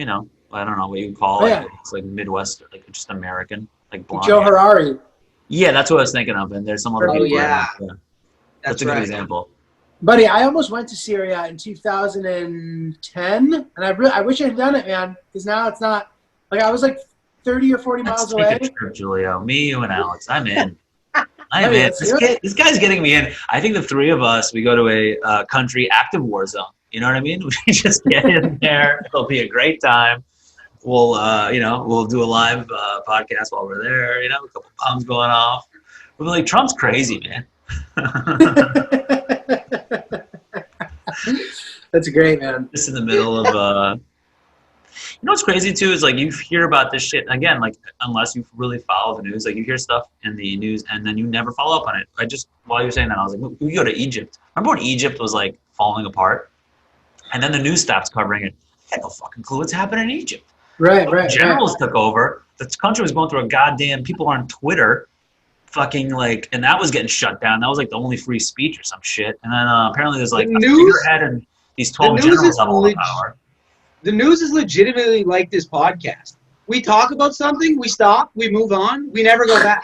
[SPEAKER 2] know, I don't know what you would call it. It's like Midwest, like just American, like blonde.
[SPEAKER 3] Joe Harari.
[SPEAKER 2] Yeah, that's what I was thinking of, and there's some other people.
[SPEAKER 4] Yeah.
[SPEAKER 2] That's a good example.
[SPEAKER 3] Buddy, I almost went to Syria in 2010, and I wish I had done it, man, because now it's not like I was like 30 or 40 miles away.
[SPEAKER 2] Take a trip, Giulio. Me, you, and Alex. I'm in. I'm in. This guy's getting me in. I think the three of us, we go to a country active war zone. You know what I mean? We just get in there. It'll be a great time. We'll, we'll do a live podcast while we're there. You know, a couple bombs going off. We'll be like, Trump's crazy, man.
[SPEAKER 3] That's great, man.
[SPEAKER 2] Just in the middle of you know what's crazy too is like you hear about this shit again, like unless you really follow the news, like you hear stuff in the news and then you never follow up on it. While you're saying that, I was like, we go to Egypt. Remember when Egypt was like falling apart, and then the news stops covering it. I had no fucking clue what's happening in Egypt.
[SPEAKER 3] Right.
[SPEAKER 2] Generals took over. The country was going through a goddamn people on Twitter, fucking like, and that was getting shut down. That was like the only free speech or some shit. And then apparently there's like a figurehead and these 12 generals have all the power.
[SPEAKER 4] The news is legitimately like this podcast. We talk about something, we stop, we move on, we never go back.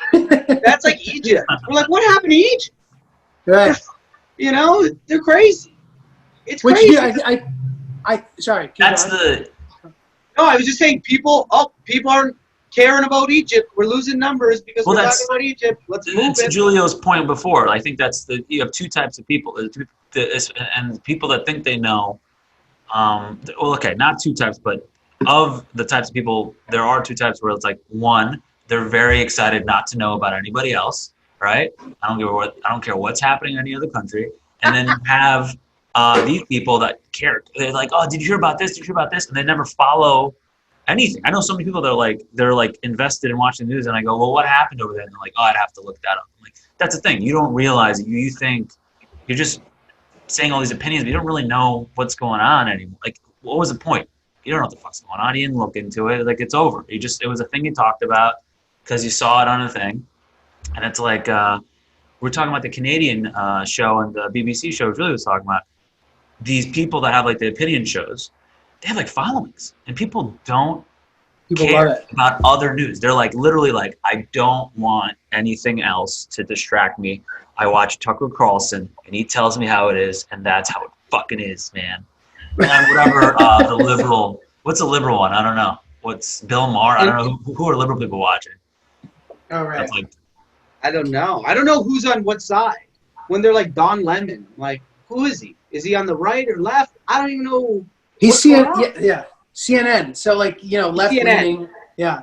[SPEAKER 4] That's like Egypt. We're like, what happened to Egypt?
[SPEAKER 3] Right.
[SPEAKER 4] You know, they're crazy. It's crazy.
[SPEAKER 3] Sorry.
[SPEAKER 2] That's the.
[SPEAKER 4] No, I was just saying people aren't caring about Egypt. We're losing numbers because we're talking about Egypt. Let's move it.
[SPEAKER 2] Julio's point before. I think that's you have two types of people. And people that think they know. Not two types, but of the types of people, there are two types where it's like, one, they're very excited not to know about anybody else, right? I don't care what's happening in any other country. And then you have these people that care. They're like, oh, did you hear about this? Did you hear about this? And they never follow anything. I know so many people that are they're invested in watching the news, and I go, well, what happened over there? And they're like, oh, I'd have to look that up. I'm like, that's the thing. You don't realize it. You think you're just saying all these opinions, but you don't really know what's going on anymore. Like, what was the point? You don't know what the fuck's going on. You didn't look into it. Like, it's over. It was a thing you talked about because you saw it on a thing. And it's like, we're talking about the Canadian show and the BBC show Julie was talking about. These people that have like the opinion shows, they have like followings, and people don't care about other news. They're like literally like, I don't want anything else to distract me. I watch Tucker Carlson, and he tells me how it is, and that's how it fucking is, man. And whatever the liberal, what's a liberal one? I don't know. What's Bill Maher? I don't know who are liberal people watching.
[SPEAKER 3] All right.
[SPEAKER 4] I don't know. I don't know who's on what side. When they're like Don Lemon, I'm like, who is he? Is he on the right or left? I don't even know.
[SPEAKER 3] He's CNN. So like, you know, left leaning. Yeah.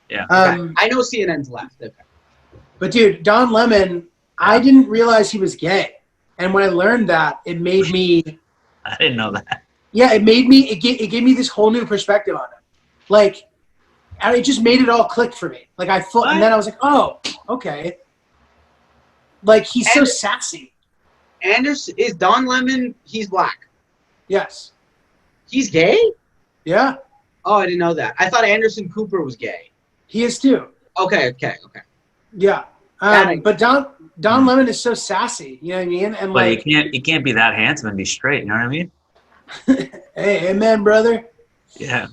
[SPEAKER 2] Yeah.
[SPEAKER 4] I know CNN's left. Okay.
[SPEAKER 3] But dude, Don Lemon, I didn't realize he was gay. And when I learned that, it made me.
[SPEAKER 2] I didn't know that.
[SPEAKER 3] Yeah, it gave me this whole new perspective on him. Like, and it just made it all click for me. Like and then I was like, oh, okay. Like he's so sassy.
[SPEAKER 4] Anderson is Don Lemon. He's black.
[SPEAKER 3] Yes.
[SPEAKER 4] He's gay.
[SPEAKER 3] Yeah.
[SPEAKER 4] Oh, I didn't know that. I thought Anderson Cooper was gay.
[SPEAKER 3] He is too.
[SPEAKER 4] Okay.
[SPEAKER 3] Yeah. But Don Lemon is so sassy. You know what I mean? And
[SPEAKER 2] But
[SPEAKER 3] like,
[SPEAKER 2] you can't be that handsome and be straight. You know what I mean?
[SPEAKER 3] hey, amen, brother.
[SPEAKER 2] Yeah.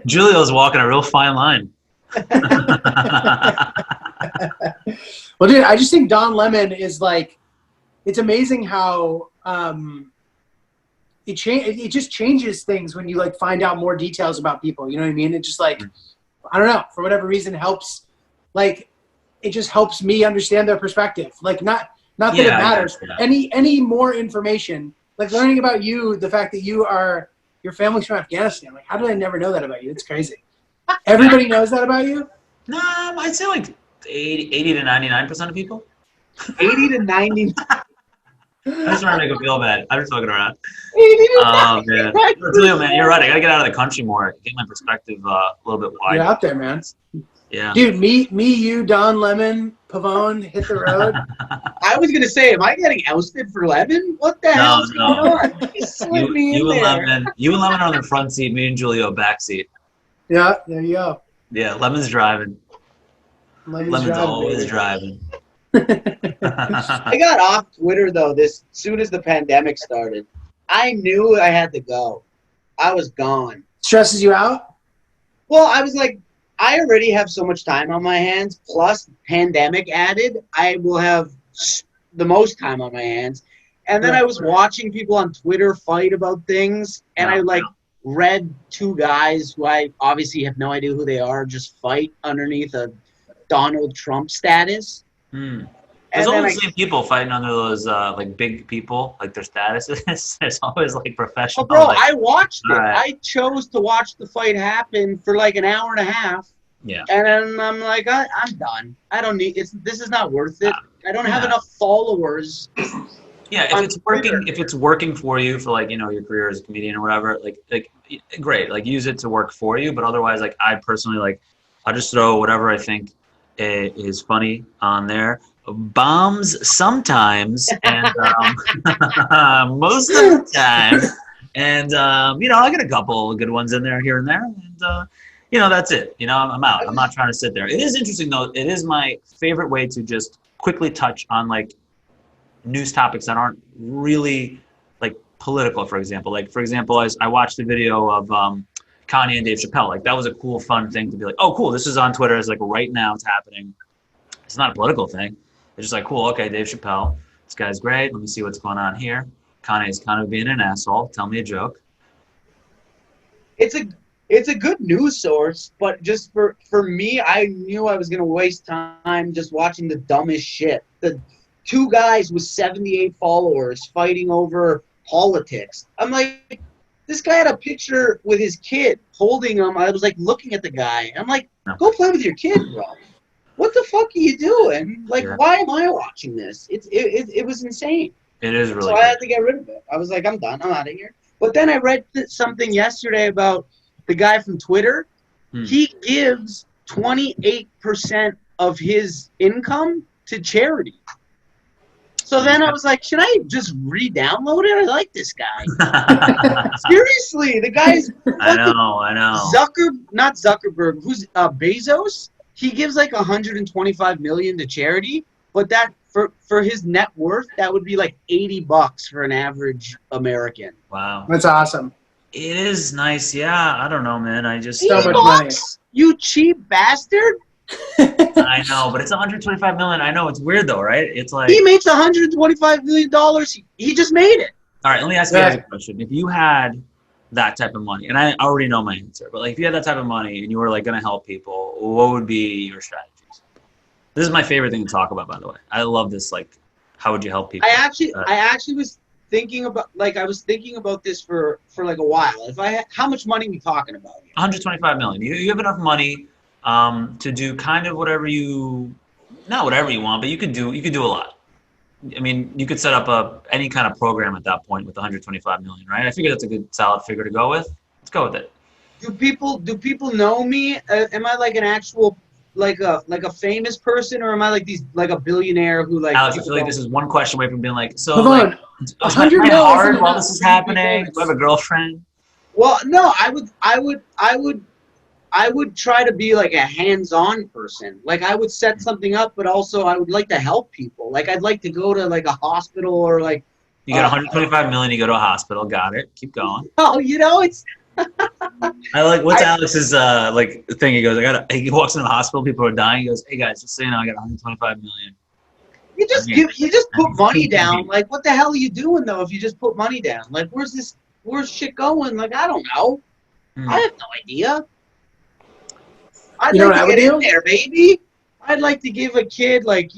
[SPEAKER 2] Giulio's walking a real fine line.
[SPEAKER 3] Well, dude, I just think Don Lemon is like, it's amazing how it just changes things when you like find out more details about people. You know what I mean? It just like, I don't know, for whatever reason helps, like, it just helps me understand their perspective. Like, not that it matters. Any more information, like learning about you, the fact that your family's from Afghanistan. Like, how did I never know that about you? It's crazy. Everybody knows that about you?
[SPEAKER 2] No, I'd say like 80 to 99% of people.
[SPEAKER 4] 80 to 90.
[SPEAKER 2] I just want to make him feel bad. I'm just fucking around.
[SPEAKER 4] 80 to
[SPEAKER 2] Oh,
[SPEAKER 4] 90.
[SPEAKER 2] man. Giulio, man, you're right. I got to get out of the country more. Get my perspective a little bit wider.
[SPEAKER 3] You're out there, man.
[SPEAKER 2] Yeah.
[SPEAKER 3] Dude, me, you, Don Lemon, Pavone, hit the road.
[SPEAKER 4] I was gonna say, am I getting ousted for Lemon? What the hell's going on? You slid me in there.
[SPEAKER 2] You and Lemon are on the front seat. Me and Giulio back seat.
[SPEAKER 3] Yeah, there you go.
[SPEAKER 2] Yeah, Lemon's driving. Lemon's always driving.
[SPEAKER 4] I got off Twitter though as soon as the pandemic started. I knew I had to go. I was gone.
[SPEAKER 3] Stresses you out?
[SPEAKER 4] Well, I was like, I already have so much time on my hands, plus pandemic added, I will have the most time on my hands. And then I was watching people on Twitter fight about things, and I like read two guys who I obviously have no idea who they are just fight underneath a Donald Trump status.
[SPEAKER 2] There's always the same people fighting under those like big people, like their statuses. There's always like professional.
[SPEAKER 4] Oh, bro,
[SPEAKER 2] like,
[SPEAKER 4] I watched it.
[SPEAKER 2] right.
[SPEAKER 4] I chose to watch the fight happen for like an hour and a half.
[SPEAKER 2] Yeah.
[SPEAKER 4] And then I'm like, I'm done. I don't need it. This is not worth it. I don't have enough followers.
[SPEAKER 2] Yeah, if it's working for you for like, you know, your career as a comedian or whatever, like great, like use it to work for you. But otherwise, like I personally like, I'll just throw whatever I think is funny on there. Bombs sometimes, and most of the time, and you know, I get a couple good ones in there here and there, and you know, that's it. You know, I'm out. I'm not trying to sit there. It is interesting though. It is my favorite way to just quickly touch on like news topics that aren't really like political. For example, I watched the video of Kanye and Dave Chappelle. Like that was a cool, fun thing to be like, oh, cool. This is on Twitter. It's like right now it's happening. It's not a political thing. It's just like, cool, okay, Dave Chappelle, this guy's great. Let me see what's going on here. Kanye's kind of being an asshole. Tell me a joke.
[SPEAKER 4] It's a good news source, but just for me, I knew I was going to waste time just watching the dumbest shit. The two guys with 78 followers fighting over politics. I'm like, this guy had a picture with his kid holding him. I was like looking at the guy. I'm like, go play with your kid, bro. What the fuck are you doing? Like, why am I watching this? It was insane.
[SPEAKER 2] It is really.
[SPEAKER 4] So I had to get rid of it. I was like, I'm done. I'm out of here. But then I read something yesterday about the guy from Twitter. He gives 28% of his income to charity. So then I was like, should I just re-download it? I like this guy. Seriously, the guy's.
[SPEAKER 2] I know.
[SPEAKER 4] Not Zuckerberg. Who's Bezos? He gives like $125 million to charity, but that for his net worth, that would be like $80 for an average American.
[SPEAKER 2] Wow,
[SPEAKER 3] that's awesome.
[SPEAKER 2] It is nice, yeah. I don't know, man. I just
[SPEAKER 3] so much money.
[SPEAKER 4] You cheap bastard.
[SPEAKER 2] I know, but it's $125 million. I know it's weird though, right? It's like
[SPEAKER 4] he makes $125 million. He just made it.
[SPEAKER 2] All right, let me ask you guys a question. If you had that type of money, and I already know my answer, but like if you had that type of money and you were like going to help people, what would be your strategies? This is my favorite thing to talk about, by the way. I love this. Like, how would you help people?
[SPEAKER 4] I actually was thinking about this for like a while. How much money are we talking about here?
[SPEAKER 2] $125 million. You have enough money to do kind of whatever you, not whatever you want, but you could do a lot. I mean, you could set up any kind of program at that point with $125 million, right? I figure that's a good solid figure to go with. Let's go with it.
[SPEAKER 4] Do people know me? Am I like an actual like a famous person, or am I like a billionaire who like?
[SPEAKER 2] Alex, I feel like this is one question away from being like, so
[SPEAKER 3] Pavone,
[SPEAKER 2] like, is
[SPEAKER 3] 100
[SPEAKER 2] my
[SPEAKER 3] mil
[SPEAKER 2] hard
[SPEAKER 3] isn't
[SPEAKER 2] while
[SPEAKER 3] enough
[SPEAKER 2] this is
[SPEAKER 3] for you to be
[SPEAKER 2] happening?
[SPEAKER 3] famous.
[SPEAKER 2] Do I have a girlfriend?
[SPEAKER 4] Well, no, I would try to be like a hands-on person. Like I would set something up, but also I would like to help people. Like I'd like to go to like a hospital or like.
[SPEAKER 2] You get 125 million, you go to a hospital. Got it. Keep going.
[SPEAKER 4] Oh, you know, it's.
[SPEAKER 2] I like what's Alex's like thing. He goes, he walks into the hospital, people are dying. He goes, hey guys, just so you know, I got 125 million.
[SPEAKER 4] You just put money down. Like what the hell are you doing though? If you just put money down, like where's shit going? Like I don't know. I have no idea. I'd
[SPEAKER 3] You know
[SPEAKER 4] like
[SPEAKER 3] what I
[SPEAKER 4] to
[SPEAKER 3] would
[SPEAKER 4] get in
[SPEAKER 3] do?
[SPEAKER 4] there, baby. I'd like to give a kid like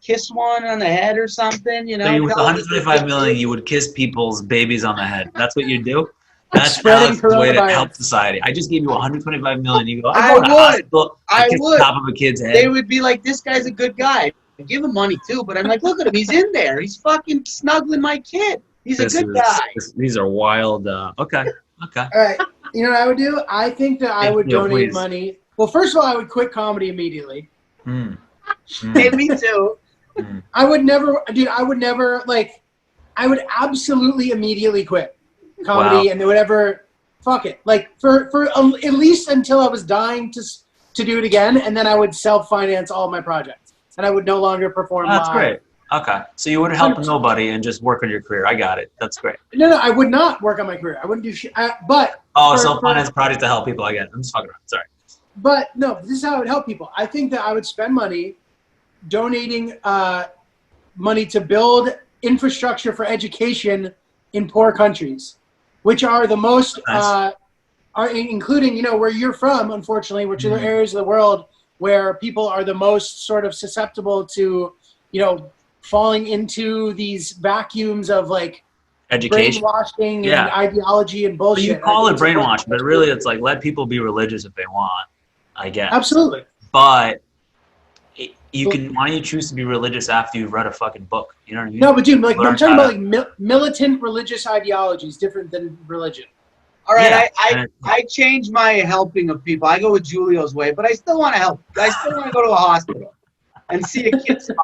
[SPEAKER 4] kiss one on the head or something.
[SPEAKER 2] So you, with
[SPEAKER 4] tell them it's
[SPEAKER 2] 125
[SPEAKER 4] a
[SPEAKER 2] million,
[SPEAKER 4] good
[SPEAKER 2] you would kiss people's babies on the head. That's what you do. That's
[SPEAKER 3] Spreading
[SPEAKER 2] Alex's way to
[SPEAKER 3] coronavirus.
[SPEAKER 2] help society. I just gave you 125 million. You go,
[SPEAKER 4] I
[SPEAKER 2] I go to the
[SPEAKER 4] would.
[SPEAKER 2] hospital.
[SPEAKER 4] I
[SPEAKER 2] kiss
[SPEAKER 4] would.
[SPEAKER 2] the top of a kid's head.
[SPEAKER 4] They would be like, this guy's a good guy. I'd give him money too, but I'm like, look at him. He's in there. He's fucking snuggling my kid. He's a good guy.
[SPEAKER 2] These are wild. Okay.
[SPEAKER 3] All right. You know what I would do? I think that I would donate
[SPEAKER 2] please.
[SPEAKER 3] money. Well, first of all, I would quit comedy immediately.
[SPEAKER 4] Hey, me too.
[SPEAKER 3] I would never, dude. I would never like. I would absolutely immediately quit comedy and whatever. Fuck it. Like for at least until I was dying to do it again, and then I would self-finance all my projects, and I would no longer perform.
[SPEAKER 2] That's
[SPEAKER 3] live.
[SPEAKER 2] great. Okay, so you would help nobody and just work on your career. I got it. That's great.
[SPEAKER 3] No, I would not work on my career. I wouldn't do shit. But
[SPEAKER 2] self-finance project to help people. I get it. I'm just fucking around. Sorry.
[SPEAKER 3] But no, this is how it would help people. I think that I would spend money donating money to build infrastructure for education in poor countries, which are the most, are including, where you're from, unfortunately, which are the areas of the world where people are the most sort of susceptible to, falling into these vacuums of like
[SPEAKER 2] education,
[SPEAKER 3] brainwashing and ideology and bullshit.
[SPEAKER 2] But you call it brainwashing, but really it's like let people be religious if they want, I guess.
[SPEAKER 3] Absolutely.
[SPEAKER 2] But you can. Why don't you choose to be religious after you've read a fucking book? You know what I mean?
[SPEAKER 3] No, but dude, like I'm talking about like militant religious ideologies, different than religion.
[SPEAKER 4] All right, I change my helping of people. I go with Giulio's way, but I still want to help. I still want to go to a hospital and see a kid smile.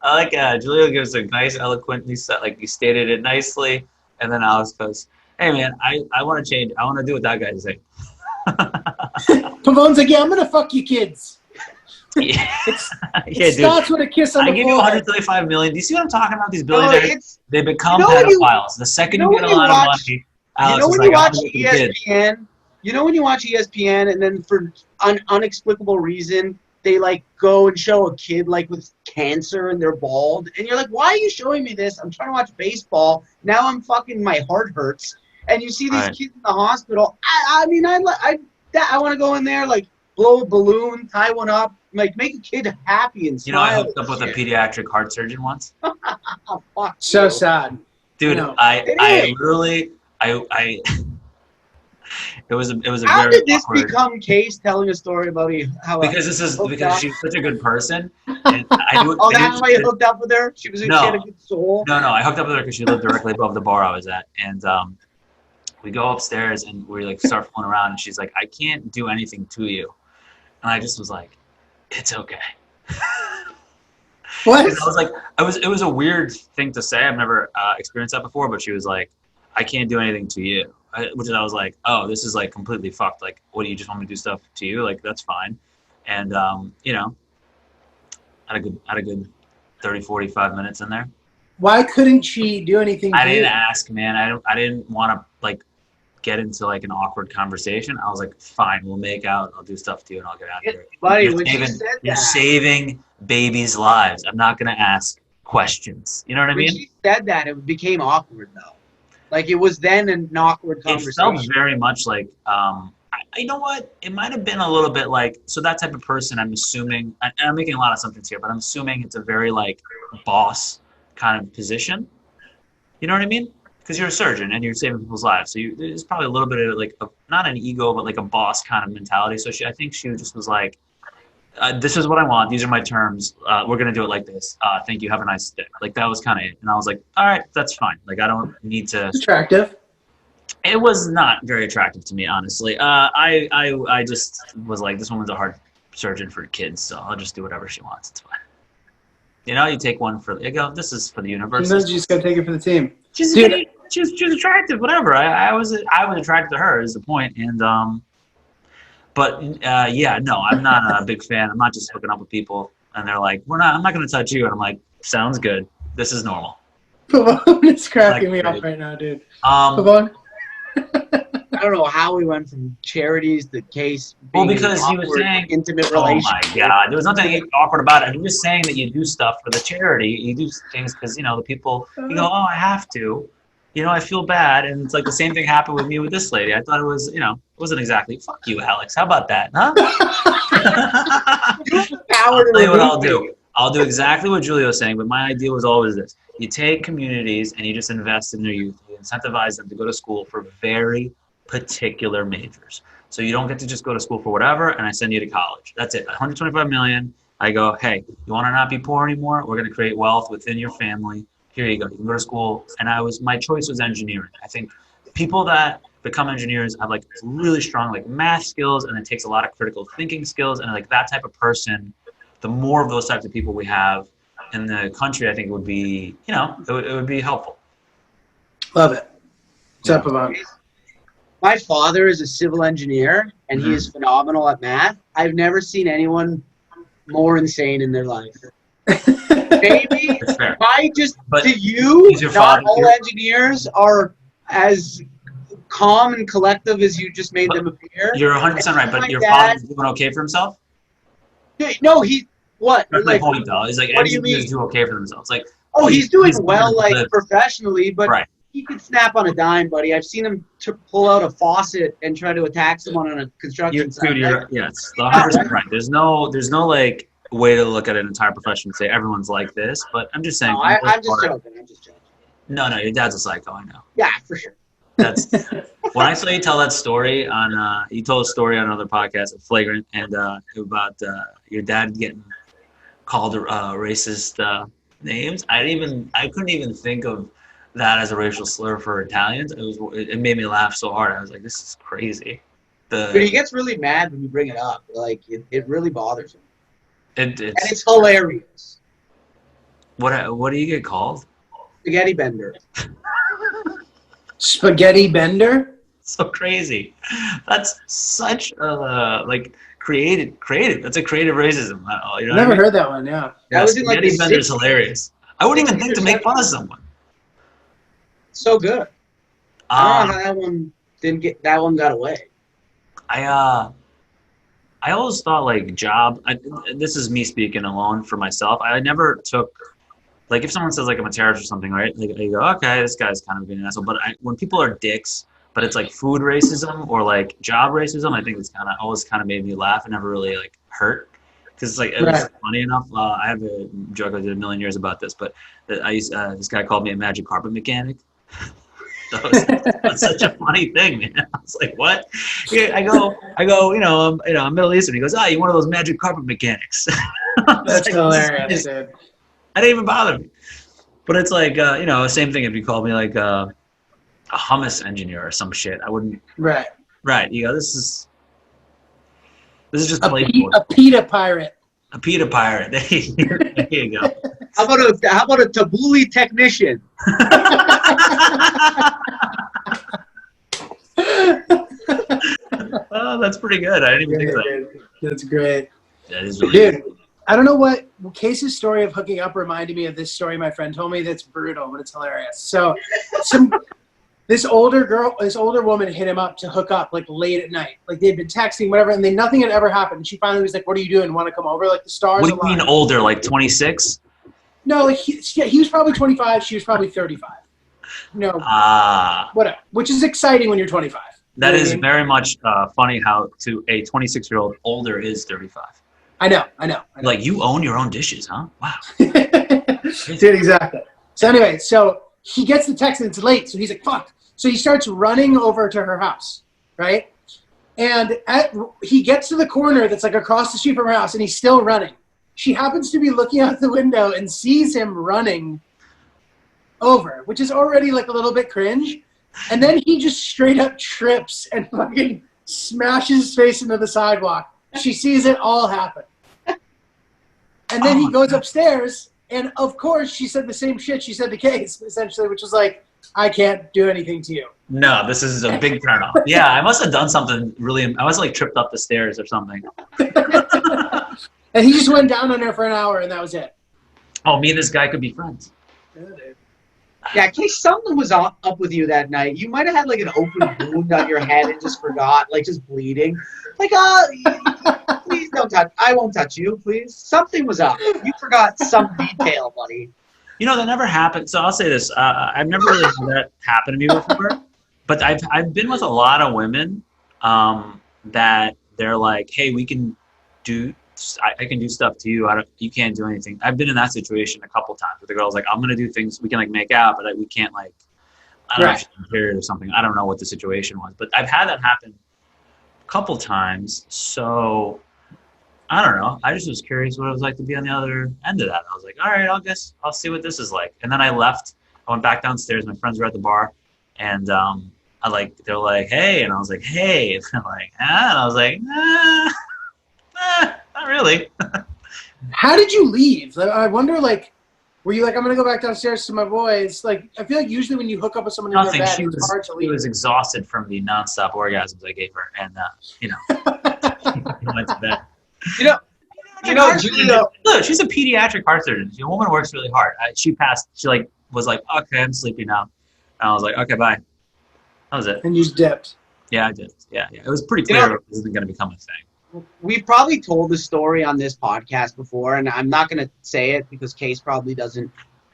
[SPEAKER 2] I like Giulio gives a nice, eloquently set, like you stated it nicely, and then Alex goes, "Hey man, I want to change. I want to do what that guy's saying."
[SPEAKER 3] Pavone's like, "Yeah, I'm gonna fuck you kids."
[SPEAKER 2] Yeah,
[SPEAKER 3] it starts with a kiss on the
[SPEAKER 2] I give you 135 million. Do you see what I'm talking about? These billionaires, they become pedophiles. The second you get a lot of money, Alex is like,
[SPEAKER 4] you watch ESPN, when you watch ESPN and then for unexplicable reason, they like go and show a kid like with cancer and they're bald. And you're like, why are you showing me this? I'm trying to watch baseball. Now I'm fucking, my heart hurts. And you see these kids in the hospital. I want to go in there, like blow a balloon, tie one up, like make a kid happy and smile.
[SPEAKER 2] I hooked up with a pediatric heart surgeon once.
[SPEAKER 3] So sad.
[SPEAKER 2] Dude, I literally, it was a
[SPEAKER 4] how
[SPEAKER 2] very
[SPEAKER 4] did this
[SPEAKER 2] awkward,
[SPEAKER 4] become Kase telling a story about
[SPEAKER 2] because she's such a good person. And
[SPEAKER 4] that's why you hooked up with her? She had a good soul?
[SPEAKER 2] No, I hooked up with her because she lived directly above the bar I was at. And we go upstairs and we like start fooling around and she's like, I can't do anything to you. And I just was like, it's okay.
[SPEAKER 3] What?
[SPEAKER 2] I was like, it was a weird thing to say. I've never experienced that before, but she was like, I can't do anything to you. Which I was like, oh, this is like completely fucked. Like, what do you just want me to do stuff to you? Like, that's fine. And, had a good 30, 45 minutes in there.
[SPEAKER 3] Why couldn't she do anything to you?
[SPEAKER 2] I didn't ask, man. I didn't want to like get into like an awkward conversation. I was like, fine, we'll make out. I'll do stuff to you and I'll get out of here.
[SPEAKER 4] Buddy,
[SPEAKER 2] you're saving babies' lives. I'm not going to ask questions. You know what I mean?
[SPEAKER 4] When she said that, it became awkward though. Like it was then an awkward conversation.
[SPEAKER 2] It felt very much like, you know what? It might have been a little bit like, so that type of person, I'm assuming, and I'm making a lot of assumptions here, but I'm assuming it's a very like boss kind of position. You know what I mean? Because you're a surgeon and you're saving people's lives. So there's probably a little bit of like, not an ego, but like a boss kind of mentality. So I think she just was like, this is what I want. These are my terms. We're going to do it like this. Thank you. Have a nice day. Like that was kind of it. And I was like, all right, that's fine. Like I don't need to.
[SPEAKER 3] It's attractive.
[SPEAKER 2] It was not very attractive to me, honestly. I just was like, this woman's a hard surgeon for kids, so I'll just do whatever she wants. It's fine. You know, you take one for you go. This is for the universe.
[SPEAKER 3] Sometimes you just gotta take it for the team.
[SPEAKER 2] She's attractive, whatever. I was attracted to her is the point, and but yeah, no, I'm not a big fan. I'm not just hooking up with people, and they're like, I'm not gonna touch you, and I'm like, sounds good. This is normal.
[SPEAKER 3] Pavone is cracking me up right now, dude. Pavone.
[SPEAKER 4] I don't know how we went from charities to Kase.
[SPEAKER 2] Well, because he was saying
[SPEAKER 4] intimate relationship.
[SPEAKER 2] Oh my God, there was nothing awkward about it. He was saying that you do stuff for the charity. You do things because the people. You go, oh, I have to. I feel bad, and it's like the same thing happened with me with this lady. I thought it was, it wasn't exactly. Fuck you, Alex. How about that, huh? I'll tell you what I'll do. I'll do exactly what Giulio was saying, but my idea was always this: you take communities and you just invest in their youth. You incentivize them to go to school for very particular majors. So you don't get to just go to school for whatever, and I send you to college. That's it. 125 million. I go, hey, you want to not be poor anymore? We're going to create wealth within your family. Here you go. You can go to school. And my choice was engineering. I think people that become engineers have really strong math skills, and it takes a lot of critical thinking skills, and that type of person. The more of those types of people we have in the country, I think it would be, it would be helpful.
[SPEAKER 3] Love it. What's up, Pavone?
[SPEAKER 4] My father is a civil engineer, and he is phenomenal at math. I've never seen anyone more insane in their life. Maybe to you, not all engineers are as calm and collective as you just made them appear.
[SPEAKER 2] You're 100% right, but your father's doing okay for himself?
[SPEAKER 4] No, what?
[SPEAKER 2] That's my point, though. He's
[SPEAKER 4] what do you mean?
[SPEAKER 2] Do okay for themselves.
[SPEAKER 4] He's doing well, professionally, but
[SPEAKER 2] right.
[SPEAKER 4] He could snap on a dime, buddy. I've seen him pull out a faucet and try to attack someone on a construction site.
[SPEAKER 2] Dude, yes, 100% right. There's no way to look at an entire profession and say everyone's like this. But I'm just saying.
[SPEAKER 4] No, I'm just joking.
[SPEAKER 2] No, your dad's a psycho. I know.
[SPEAKER 4] Yeah, for sure.
[SPEAKER 2] That's when I saw you tell that story on. You told a story on another podcast, Flagrant, and about your dad getting called racist names. I couldn't even think of that as a racial slur for Italians. It made me laugh so hard. I was like, this is crazy.
[SPEAKER 4] But he gets really mad when you bring it up. It really bothers him. And it's hilarious.
[SPEAKER 2] What do you get called?
[SPEAKER 4] Spaghetti bender.
[SPEAKER 3] Spaghetti bender?
[SPEAKER 2] So crazy. That's such a creative. That's a creative racism.
[SPEAKER 3] Never heard that one. Yeah.
[SPEAKER 2] Spaghetti bender is hilarious. I wouldn't even think to make fun of someone.
[SPEAKER 4] So good. I don't know how that one got away.
[SPEAKER 2] I always thought this is me speaking alone for myself. I never took if someone says I'm a terrorist or something, right? You go, okay, this guy's kind of being an asshole. But when people are dicks, but it's food racism or job racism, I think it's always made me laugh and never really hurt. Because it was funny enough. I have a joke I did a million years about this, but this guy called me a magic carpet mechanic. That's such a funny thing, man. I was like, what? I go, I'm Middle Eastern. He goes, you're one of those magic carpet mechanics.
[SPEAKER 3] That's hilarious, dude.
[SPEAKER 2] I didn't even bother me. But it's same thing if you called me a hummus engineer or some shit. I wouldn't. Right. Right. You go, this is just playful.
[SPEAKER 3] A pita pirate.
[SPEAKER 2] A pita pirate. There you go.
[SPEAKER 4] How about a tabbouleh technician?
[SPEAKER 2] Oh, that's pretty good. I didn't even think of that.
[SPEAKER 3] That's great.
[SPEAKER 2] That is really
[SPEAKER 3] Dude,
[SPEAKER 2] good.
[SPEAKER 3] I don't know what Kase's story of hooking up reminded me of this story my friend told me that's brutal, but it's hilarious. So this older woman hit him up to hook up late at night. They'd been texting, whatever, and then nothing had ever happened. And she finally was like, what are you doing? Want to come over? The stars
[SPEAKER 2] What do you mean older? 26?
[SPEAKER 3] No, he was probably 25. She was probably 35. Whatever. Which is exciting when you're 25.
[SPEAKER 2] That is very much funny how to a 26-year-old older is 35.
[SPEAKER 3] I know.
[SPEAKER 2] You own your own dishes, huh? Wow.
[SPEAKER 3] Dude, exactly. So anyway, he gets the text and it's late, so he's like, fuck. So he starts running over to her house, right? And he gets to the corner that's across the street from her house, and he's still running. She happens to be looking out the window and sees him running over, which is already a little bit cringe. And then he just straight up trips and fucking smashes his face into the sidewalk she sees it all happen. And then he goes upstairs, and of course she said the same shit she said to Kase, essentially, which was like, I can't do anything to you.
[SPEAKER 2] No, this is a big turn off. Yeah, I must have done something really. I must have like tripped up the stairs or something.
[SPEAKER 3] And he just went down on her for an hour, and that was it.
[SPEAKER 2] Oh, me and this guy could be friends.
[SPEAKER 3] Yeah, dude.
[SPEAKER 4] Yeah, in case something was up with you that night, you might have had like an open wound on your head and just forgot, like just bleeding. Like, please don't touch. I won't touch you, please. Something was up. You forgot some detail, buddy.
[SPEAKER 2] You know, that never happened. So I'll say this: I've never really had that happen to me before. But I've been with a lot of women that they're like, hey, we can do. I can do stuff to you. You can't do anything. I've been in that situation a couple times where the girl's like, I'm gonna do things. We can like make out, but we can't like. I don't know if she's period or something. I don't know what the situation was, but I've had that happen a couple times. So I don't know. I just was curious what it was like to be on the other end of that. I was like, all right, I'll see what this is like. And then I left. I went back downstairs. My friends were at the bar, and they're like, hey, and I was like, hey, and they're like, ah, and I was like, nah. Not really.
[SPEAKER 3] How did you leave? I wonder, like, were you like, I'm going to go back downstairs to my boys? Like, I feel like usually when you hook up with someone in their bed, it's hard to leave.
[SPEAKER 2] She was exhausted from the nonstop orgasms I gave her. And, went to bed.
[SPEAKER 4] Giulio.
[SPEAKER 2] Look, she's a pediatric heart surgeon. The woman works really hard. She was like, okay, I'm sleepy now. And I was like, okay, bye. That was it.
[SPEAKER 3] And you just dipped.
[SPEAKER 2] Yeah, I did. Yeah. It was pretty clear it wasn't going to become a thing.
[SPEAKER 4] We've probably told the story on this podcast before, and I'm not going to say it because Kase probably doesn't.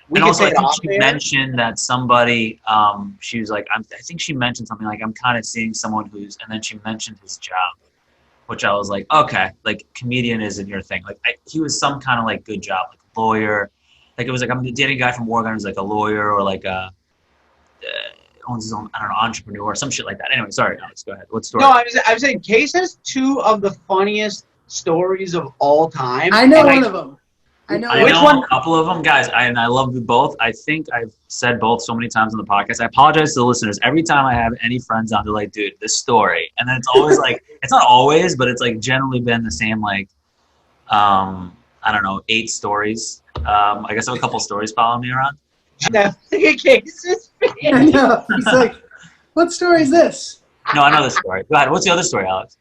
[SPEAKER 2] And also, I think she mentioned that somebody, she was like, I think she mentioned something like, I'm kind of seeing someone who's, and then she mentioned his job, which I was like, okay, like comedian isn't your thing. Like he was some kind of like good job, like lawyer. Like it was like, I'm dating a guy from Oregon who's like a lawyer or like owns his own, I don't know, entrepreneur or some shit like that. Anyway, sorry, Alex, go ahead. What story?
[SPEAKER 4] No, I was saying Kase has two of the funniest stories of all time.
[SPEAKER 3] I know one of them. I know
[SPEAKER 2] a couple of them, guys. I love you both. I think I've said both so many times on the podcast. I apologize to the listeners. Every time I have any friends on, they're like, dude, this story. And then it's always like, it's not always, but it's like generally been the same, like, I don't know, 8 stories. I guess I have a couple stories following me around.
[SPEAKER 4] Case's
[SPEAKER 3] I know. He's like, what story is this?
[SPEAKER 2] No, I know this story. Go ahead. What's the other story, Alex?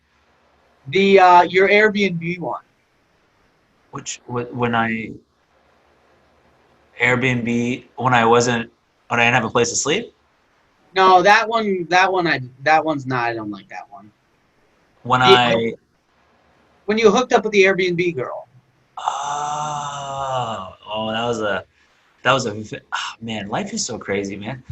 [SPEAKER 4] Your Airbnb one.
[SPEAKER 2] When I didn't have a place to sleep?
[SPEAKER 4] No, that one's not. I don't like that one. When you hooked up with the Airbnb girl.
[SPEAKER 2] That was a man. Life is so crazy, man.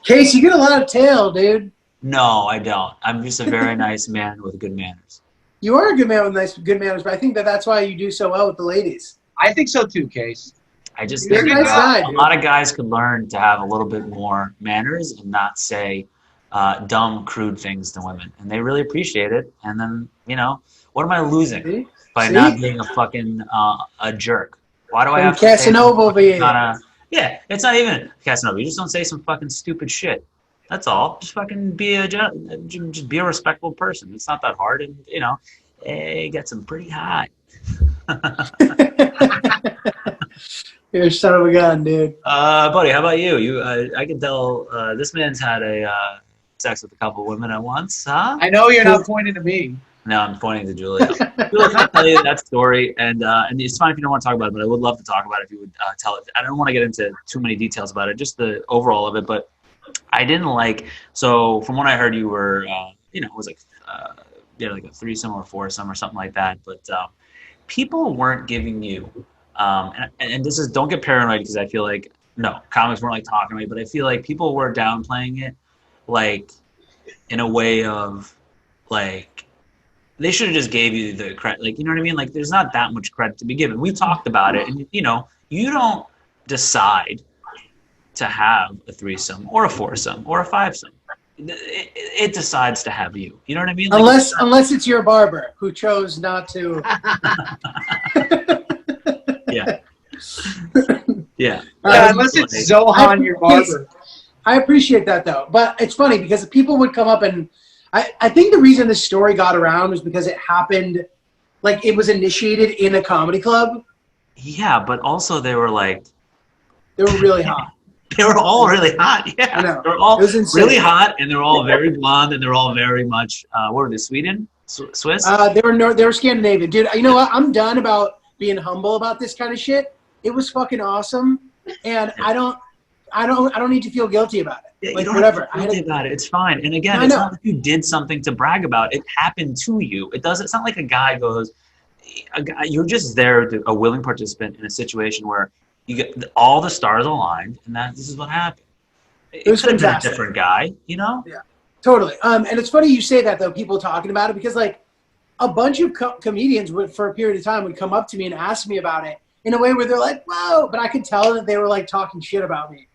[SPEAKER 3] Kase, you get a lot of tail, dude.
[SPEAKER 2] No, I don't. I'm just a very nice man with good manners.
[SPEAKER 3] You are a good man with good manners, but I think that's why you do so well with the ladies.
[SPEAKER 4] I think so too, Kase.
[SPEAKER 2] I just
[SPEAKER 3] You're
[SPEAKER 2] think
[SPEAKER 3] a nice guy,
[SPEAKER 2] a lot of guys could learn to have a little bit more manners and not say dumb, crude things to women, and they really appreciate it. And then, what am I losing by not being a fucking a jerk? Why do I have to
[SPEAKER 3] Casanova over here?
[SPEAKER 2] Yeah, it's not even Casanova. You just don't say some fucking stupid shit. That's all. Just fucking be a respectful person. It's not that hard, and it gets them pretty high.
[SPEAKER 3] You're a son of a gun, dude.
[SPEAKER 2] Buddy, how about you? I can tell this man's had a sex with a couple of women at once, huh?
[SPEAKER 4] I know you're not pointing to me.
[SPEAKER 2] No, I'm pointing to Giulio. Giulio, can I tell you that story? And it's fine if you don't want to talk about it, but I would love to talk about it if you would tell it. I don't want to get into too many details about it, just the overall of it. But I didn't like. So from what I heard, you were, it was like, like a threesome or foursome or something like that. But people weren't giving you, and this is, don't get paranoid because I feel like comics weren't like talking to me, but I feel like people were downplaying it, like in a way of like. They should have just gave you the credit. Like, you know what I mean? Like, there's not that much credit to be given. We talked about it, and, you don't decide to have a threesome or a foursome or a fivesome. It decides to have you. You know what I mean? Like,
[SPEAKER 3] unless it's your barber who chose not to.
[SPEAKER 2] Yeah. Yeah.
[SPEAKER 4] Unless it's Zohan, your barber.
[SPEAKER 3] I appreciate that, though. But it's funny because people would come up and I think the reason this story got around was because it happened like it was initiated in a comedy club.
[SPEAKER 2] Yeah, but also they were like,
[SPEAKER 3] They were really hot.
[SPEAKER 2] they were all really hot. Yeah,
[SPEAKER 3] I know.
[SPEAKER 2] they were all
[SPEAKER 3] It was insane.
[SPEAKER 2] really hot, and they were all very blonde, and they were all very much. What were they? Sweden, Swiss?
[SPEAKER 3] They were Scandinavian, dude. You know what? I'm done about being humble about this kind of shit. It was fucking awesome, and I don't need to feel guilty about it.
[SPEAKER 2] Yeah,
[SPEAKER 3] like
[SPEAKER 2] you don't
[SPEAKER 3] whatever.
[SPEAKER 2] have to feel guilty about it. It's fine. And again,
[SPEAKER 3] I
[SPEAKER 2] it's
[SPEAKER 3] know.
[SPEAKER 2] not like you did something to brag about. It happened to you. It's not like a guy goes. You're just there, a willing participant in a situation where you get all the stars aligned, and this is what happened. It
[SPEAKER 3] was
[SPEAKER 2] could have been a
[SPEAKER 3] fantastic.
[SPEAKER 2] different guy, you know?
[SPEAKER 3] Yeah, totally. And it's funny you say that though. People talking about it because like a bunch of comedians for a period of time would come up to me and ask me about it in a way where they're like, "Whoa!" But I could tell that they were like talking shit about me.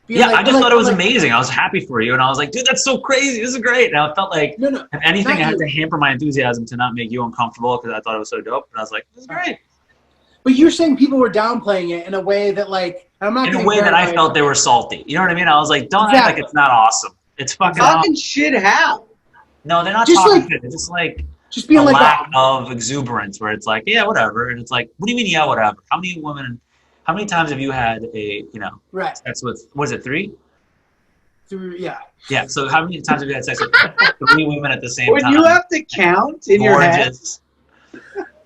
[SPEAKER 2] Yeah, I just thought it was amazing. I was happy for you, and I was like, "Dude, that's so crazy! This is great!" And I felt like,
[SPEAKER 3] no,
[SPEAKER 2] if anything, I had
[SPEAKER 3] you.
[SPEAKER 2] to hamper my enthusiasm to not make you uncomfortable because I thought it was so dope. And I was like, "This is great."
[SPEAKER 3] But you're saying people were downplaying it in a way that, like, I'm not.
[SPEAKER 2] In a way that I felt they were salty. You know what I mean? I was like, "Don't act like it's not awesome. It's fucking awesome."
[SPEAKER 4] Talking shit how?
[SPEAKER 2] No, they're not
[SPEAKER 3] Just
[SPEAKER 2] talking
[SPEAKER 3] like-
[SPEAKER 2] shit. It's just like
[SPEAKER 3] just being
[SPEAKER 2] a
[SPEAKER 3] like
[SPEAKER 2] lack
[SPEAKER 3] that.
[SPEAKER 2] of exuberance, where it's like, "Yeah, whatever," and it's like, "What do you mean, yeah, whatever?" How many times have you had
[SPEAKER 3] Right.
[SPEAKER 2] sex with? Was it 3?
[SPEAKER 3] Yeah.
[SPEAKER 2] Yeah. So how many times have you had sex with 3 women at the same
[SPEAKER 4] When
[SPEAKER 2] time?
[SPEAKER 4] you have to count in your head.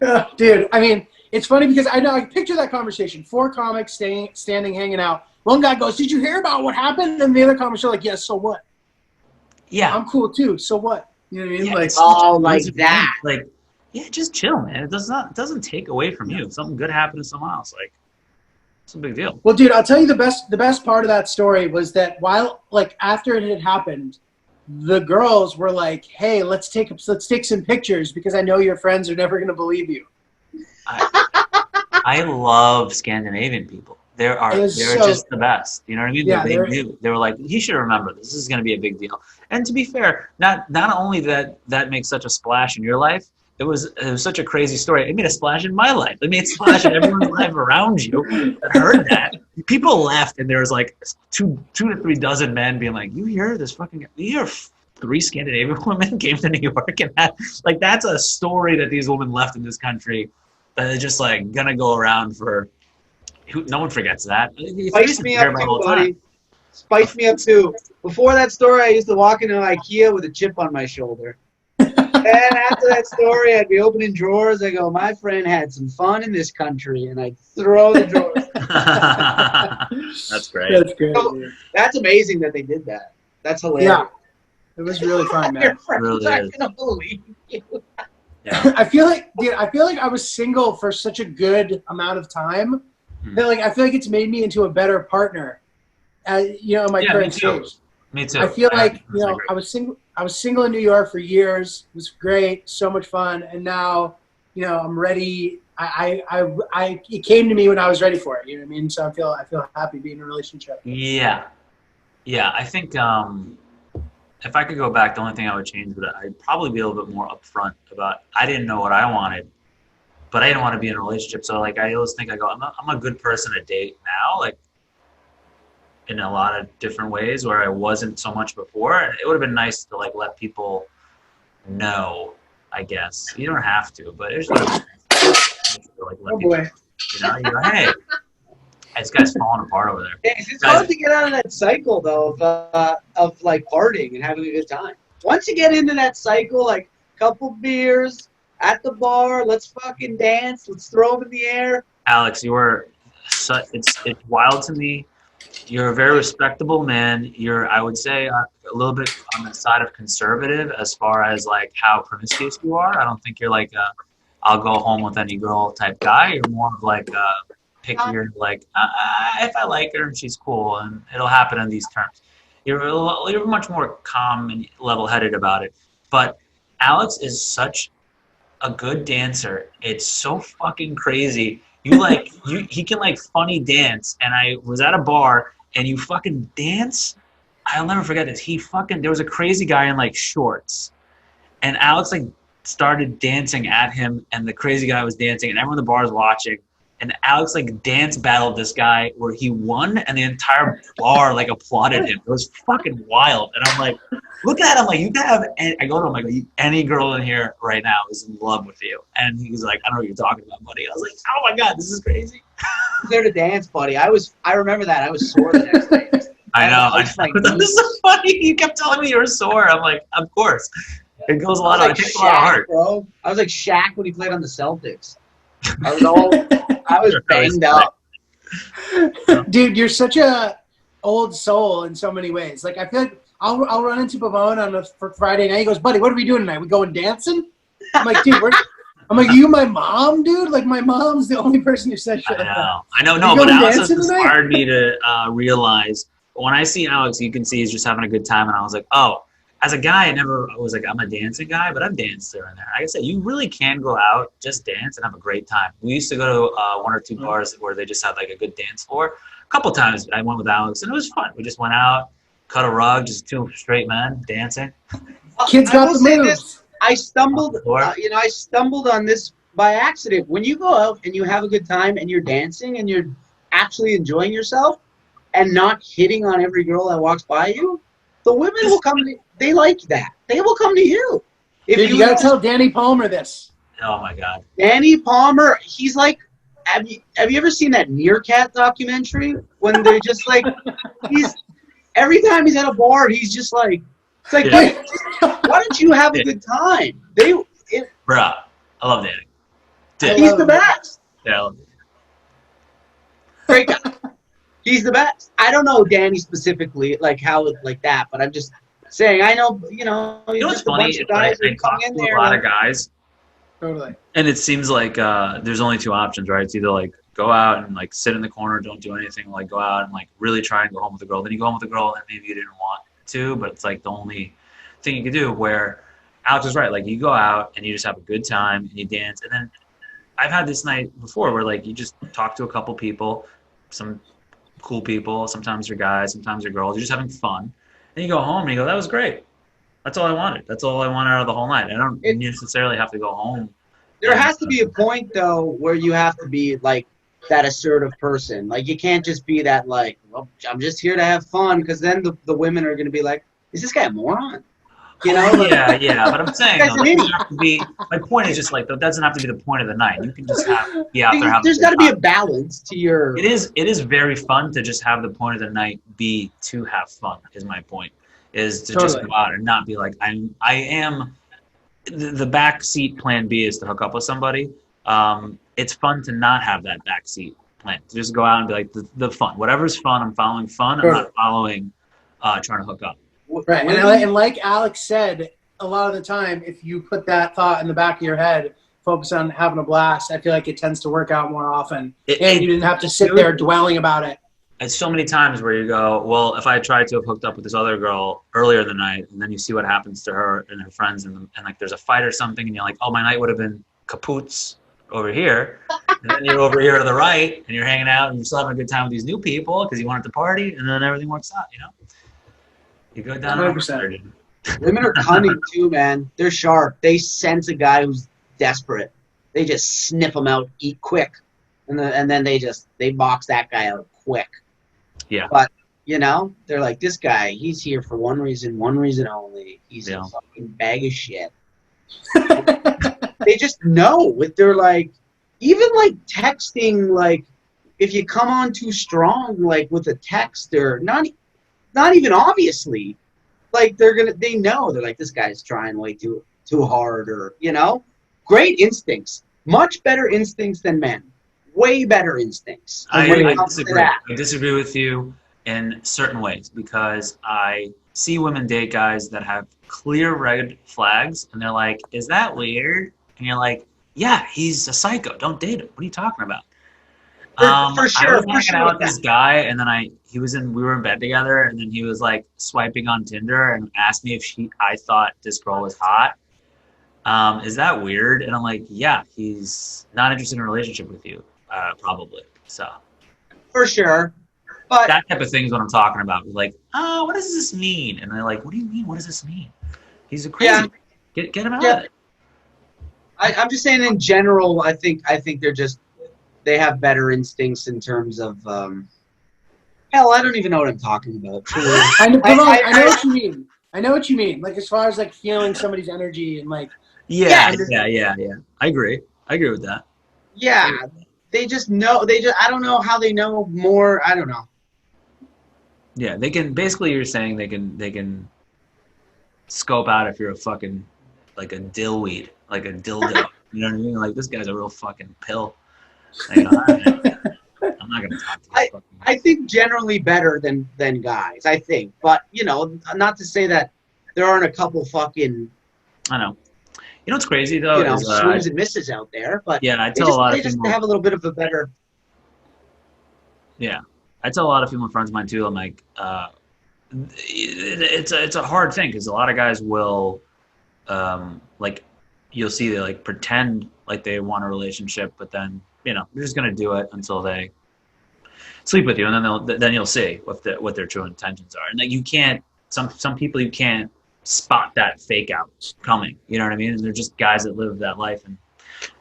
[SPEAKER 2] Gorgeous.
[SPEAKER 3] Dude, I mean, it's funny because I picture that conversation. 4 comics standing, hanging out. One guy goes, "Did you hear about what happened?" And the other comics are like, "Yes, so what?
[SPEAKER 2] Yeah.
[SPEAKER 3] I'm cool too. So what?" You know what I mean?
[SPEAKER 2] Yeah,
[SPEAKER 3] Like,
[SPEAKER 2] it's
[SPEAKER 4] Oh, like
[SPEAKER 2] such a-
[SPEAKER 4] that.
[SPEAKER 2] Like, yeah, just chill, man. It doesn't take away from you. If something good happened to someone else, like, it's a big deal.
[SPEAKER 3] well, dude, I'll tell you the best part of that story was that after it had happened, the girls were like, "Hey, let's take some pictures because I know your friends are never going to believe you."
[SPEAKER 2] I love Scandinavian people. They're just the best. You know what I mean?
[SPEAKER 3] Yeah,
[SPEAKER 2] they knew. They were like, he should remember this. This is going to be a big deal. And to be fair, not only that makes such a splash in your life, it was such a crazy story. It made a splash in my life. It made a splash in everyone's life around you that heard that. People left, and there was like two to 3 dozen men being like, "You hear this fucking? You hear 3 Scandinavian women came to New York and that's a story that these women left in this country that is just like gonna go around for." No one forgets that.
[SPEAKER 4] Spice me up too, buddy. Spice me up too. Before that story, I used to walk into IKEA with a chip on my shoulder. And after that story, I'd be opening drawers. I go, "My friend had some fun in this country," and I'd throw the drawers.
[SPEAKER 2] That's great.
[SPEAKER 3] That's great.
[SPEAKER 4] So, that's amazing that they did that. That's hilarious.
[SPEAKER 3] Yeah, it was really fun,
[SPEAKER 4] Your
[SPEAKER 3] man.
[SPEAKER 4] friends
[SPEAKER 2] Really
[SPEAKER 4] aren't
[SPEAKER 2] is.
[SPEAKER 4] gonna believe you.
[SPEAKER 2] Yeah.
[SPEAKER 3] I feel like I was single for such a good amount of time that I feel like it's made me into a better partner. In my current stage.
[SPEAKER 2] Me too.
[SPEAKER 3] I feel like
[SPEAKER 2] agree.
[SPEAKER 3] I was single in New York for years. It was great, so much fun, and now I'm ready. It came to me when I was ready for it. You know what I mean? So I feel happy being in a relationship.
[SPEAKER 2] Yeah. I think if I could go back, the only thing I would change would I'd probably be a little bit more upfront about. I didn't know what I wanted, but I didn't want to be in a relationship. So like I always think I'm a good person to date now, like in a lot of different ways where I wasn't so much before. And it would have been nice to like let people know. I guess you don't have to, but it's just nice to, like let
[SPEAKER 3] Oh
[SPEAKER 2] people,
[SPEAKER 3] boy.
[SPEAKER 2] you go, hey, this guy's falling apart over there.
[SPEAKER 4] It's hard to get out of that cycle though of like partying and having a good time. Once you get into that cycle, like couple beers at the bar, let's fucking dance, let's throw them in the air.
[SPEAKER 2] Alex, it's wild to me. You're a very respectable man. You're, I would say, a little bit on the side of conservative as far as like how promiscuous you are. I don't think you're like I'll go home with any girl type guy. You're more of like pick your like if I like her and she's cool and it'll happen in these terms. You're much more calm and level-headed about it. But Alex is such a good dancer. It's so fucking crazy. He can like funny dance. And I was at a bar and you fucking dance. I'll never forget this. There was a crazy guy in like shorts and Alex like started dancing at him and the crazy guy was dancing and everyone in the bar is watching and Alex like dance battled this guy where he won, and the entire bar like applauded him. It was fucking wild, and I'm like, look at him, like you can have. I go to him like, any girl in here right now is in love with you, and he was like, I don't know what you're talking about, buddy. I was like, oh my god, this is crazy.
[SPEAKER 4] There to dance, buddy. I remember that. I was sore the next day.
[SPEAKER 2] I know.
[SPEAKER 4] I was like,
[SPEAKER 2] this is so funny. You kept telling me you were sore. I'm like, of course. It goes a lot of, it takes a lot of heart.
[SPEAKER 4] Bro. I was like Shaq when he played on the Celtics. I was banged up.
[SPEAKER 3] Dude, you're such a old soul in so many ways. Like, I feel like I'll run into Pavone on a Friday night. He goes, buddy, what are we doing tonight? We going dancing? I'm like, dude, I'm like, you my mom, dude? Like, my mom's the only person who says shit like that.
[SPEAKER 2] I know, no, but Alex has inspired me to realize, when I see Alex, you can see he's just having a good time, and I was like, oh, as a guy, I was like, I'm a dancing guy, but I've danced there and there. Like I said, you really can go out, just dance, and have a great time. We used to go to one or two bars where they just had like a good dance floor. A couple times I went with Alex, and it was fun. We just went out, cut a rug, just two straight men dancing.
[SPEAKER 3] Kids got the moves.
[SPEAKER 4] I stumbled on this by accident. When you go out and you have a good time and you're dancing and you're actually enjoying yourself and not hitting on every girl that walks by you, the women will come to, they like that. They will come to you.
[SPEAKER 3] Dude, you gotta tell Danny Palmer this.
[SPEAKER 2] Oh my God.
[SPEAKER 4] Danny Palmer, he's like, have you ever seen that Meerkat documentary? When they're just like, every time he's at a bar, he's just like, it's like,
[SPEAKER 2] Yeah.
[SPEAKER 4] why don't you have a good time?
[SPEAKER 2] Bruh, I love Danny.
[SPEAKER 4] He's the best.
[SPEAKER 2] Yeah, I love Danny.
[SPEAKER 4] Great guy. He's the best. I don't know Danny specifically, like how like that, but I'm just saying. I know,
[SPEAKER 2] You know what's
[SPEAKER 4] just a
[SPEAKER 2] funny?
[SPEAKER 4] bunch of guys
[SPEAKER 2] I
[SPEAKER 4] who come
[SPEAKER 2] talk
[SPEAKER 4] in
[SPEAKER 2] to
[SPEAKER 4] there.
[SPEAKER 2] a lot of guys,
[SPEAKER 3] Totally.
[SPEAKER 2] and it seems like there's only two options, right? It's either like go out and like sit in the corner, don't do anything, like go out and like really try and go home with a girl. Then you go home with a girl, and maybe you didn't want to, but it's like the only thing you can do. Where Alex is right, like you go out and you just have a good time and you dance, and then I've had this night before where like you just talk to a couple people, some cool people, sometimes you're guys, sometimes you're girls, you're just having fun, and you go home and you go, that was great. That's all I wanted. That's all I wanted out of the whole night. I don't necessarily have to go home.
[SPEAKER 4] There has to be a point though where you have to be like that assertive person. Like you can't just be that like, well, I'm just here to have fun, because then the women are going to be like, is this guy a moron? You know?
[SPEAKER 2] Yeah. But I'm saying, though, that doesn't have to be, my point is just like, that doesn't have to be the point of the night. You can just be out there having
[SPEAKER 4] There's got to be a balance to your.
[SPEAKER 2] It is very fun to just have the point of the night be to have fun, is my point. Is to just go out and not be like, I am, the backseat plan B is to hook up with somebody. It's fun to not have that backseat plan. To just go out and be like, the fun. Whatever's fun, I'm following fun. I'm not following trying to hook up.
[SPEAKER 3] Right, and like Alex said, a lot of the time, if you put that thought in the back of your head, focus on having a blast, I feel like it tends to work out more often. And you didn't have to sit there dwelling about it.
[SPEAKER 2] It's so many times where you go, well, if I tried to have hooked up with this other girl earlier in the night, and then you see what happens to her and her friends, and like there's a fight or something, and you're like, oh, my night would have been kapoots over here. And then you're over here to the right, and you're hanging out, and you're still having a good time with these new people because you wanted to party, and then everything works out, you know? You go down
[SPEAKER 3] 100%.
[SPEAKER 4] Women are cunning too, man. They're sharp. They sense a guy who's desperate. They just sniff him out, eat quick, and then they box that guy out quick.
[SPEAKER 2] Yeah.
[SPEAKER 4] But you know, they're like, this guy, he's here for one reason only. He's a fucking bag of shit. They just know with their like, even like texting, like if you come on too strong, like with a text or not even obviously, like they know, they're like, this guy's trying way too hard, or you know, great instincts, much better instincts than men, way better instincts.
[SPEAKER 2] I disagree. I disagree with you in certain ways, because I see women date guys that have clear red flags, and they're like, is that weird? And you're like, yeah, he's a psycho. Don't date him. What are you talking about?
[SPEAKER 4] For sure.
[SPEAKER 2] I was hanging out with this guy, and then we were in bed together, and then he was like swiping on Tinder and asked me if I thought this girl was hot. Is that weird? And I'm like, yeah, he's not interested in a relationship with you, probably. So. For
[SPEAKER 4] sure. But
[SPEAKER 2] that type of thing is what I'm talking about. Like, what does this mean? And they're like, what do you mean? What does this mean? He's a crazy. Yeah. Get him out of it.
[SPEAKER 4] I'm just saying in general, I think they're just they have better instincts in terms of hell, I don't even know what I'm talking about.
[SPEAKER 3] I know what you mean. I know what you mean. Like as far as like feeling somebody's energy and like
[SPEAKER 2] Yeah. I agree with that.
[SPEAKER 4] Yeah, they just know. I don't know how they know more. I don't know.
[SPEAKER 2] Yeah, they can. Basically, you're saying they can scope out if you're a fucking like a dillweed, like a dildo. You know what I mean? Like this guy's a real fucking pill. You know, I'm not gonna talk to you.
[SPEAKER 4] I think generally better than guys. I think, but you know, not to say that there aren't a couple fucking.
[SPEAKER 2] I know. You know what's crazy though?
[SPEAKER 4] You know,
[SPEAKER 2] is,
[SPEAKER 4] swings and misses out there, but
[SPEAKER 2] yeah, I tell a lot of
[SPEAKER 4] they just
[SPEAKER 2] people.
[SPEAKER 4] have a little bit of a better.
[SPEAKER 2] Yeah, I tell a lot of female friends of mine too. I'm like, it's a hard thing because a lot of guys will, like, you'll see they like pretend like they want a relationship, but then you know they're just gonna do it until they sleep with you, and then you'll see what their true intentions are. And like you can't some people you can't spot that fake out coming. You know what I mean? And they're just guys that live that life, and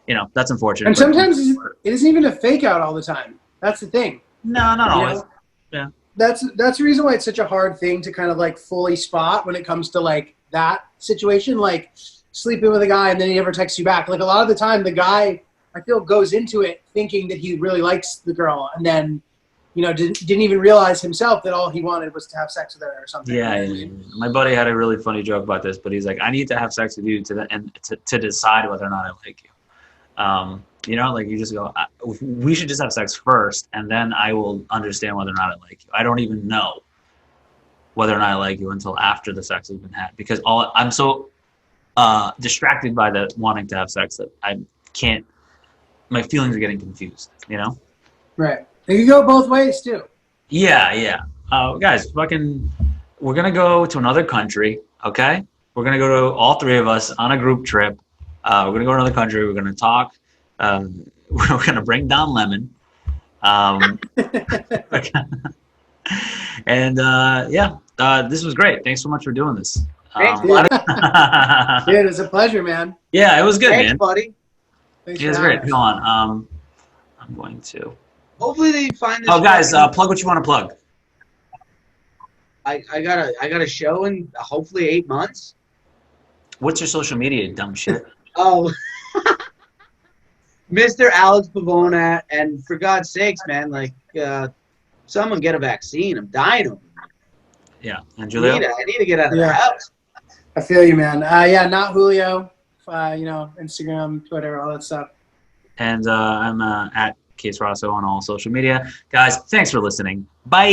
[SPEAKER 2] you know that's unfortunate.
[SPEAKER 3] And sometimes it isn't even a fake out all the time. That's the thing.
[SPEAKER 2] No, not always.
[SPEAKER 3] Know?
[SPEAKER 2] Yeah.
[SPEAKER 3] That's the reason why it's such a hard thing to kind of like fully spot when it comes to like that situation, like sleeping with a guy and then he never texts you back. Like a lot of the time, the guy I feel goes into it thinking that he really likes the girl, and then you know didn't even realize himself that all he wanted was to have sex with her or something.
[SPEAKER 2] Yeah, yeah. My buddy had a really funny joke about this, but he's like, I need to have sex with you to decide whether or not I like you. You know, like you just go, we should just have sex first, and then I will understand whether or not I like you. I don't even know whether or not I like you until after the sex has been had, because I'm so distracted by the wanting to have sex that I can't. My feelings are getting confused. You know.
[SPEAKER 3] Right. It can go both ways too.
[SPEAKER 2] Yeah, yeah. Guys, we're gonna go to another country. Okay, we're gonna go to all three of us on a group trip. We're gonna go to another country. We're gonna talk. We're gonna bring down Lemon. And this was great. Thanks so much for doing this.
[SPEAKER 4] Thanks,
[SPEAKER 3] Dude, it was a pleasure, man.
[SPEAKER 2] Yeah, it was good,
[SPEAKER 4] Thanks,
[SPEAKER 2] man.
[SPEAKER 4] buddy.
[SPEAKER 3] Thanks
[SPEAKER 2] It was
[SPEAKER 3] for
[SPEAKER 2] great.
[SPEAKER 3] having
[SPEAKER 2] Come
[SPEAKER 3] us.
[SPEAKER 2] on. I'm going to.
[SPEAKER 4] Hopefully they find this.
[SPEAKER 2] Oh, guys, plug what you want to plug.
[SPEAKER 4] I got a show in hopefully 8 months.
[SPEAKER 2] What's your social media, dumb shit?
[SPEAKER 4] Oh, Mr. Alex Pavone, and for God's sakes, man, like someone get a vaccine. I'm dying of it.
[SPEAKER 2] Yeah, and
[SPEAKER 4] I
[SPEAKER 2] Giulio.
[SPEAKER 4] need to get out of the house.
[SPEAKER 3] I feel you, man. Yeah, not Julio. You know, Instagram, Twitter, all that stuff.
[SPEAKER 2] And I'm at Kase Raso on all social media. Guys, thanks for listening. Bye.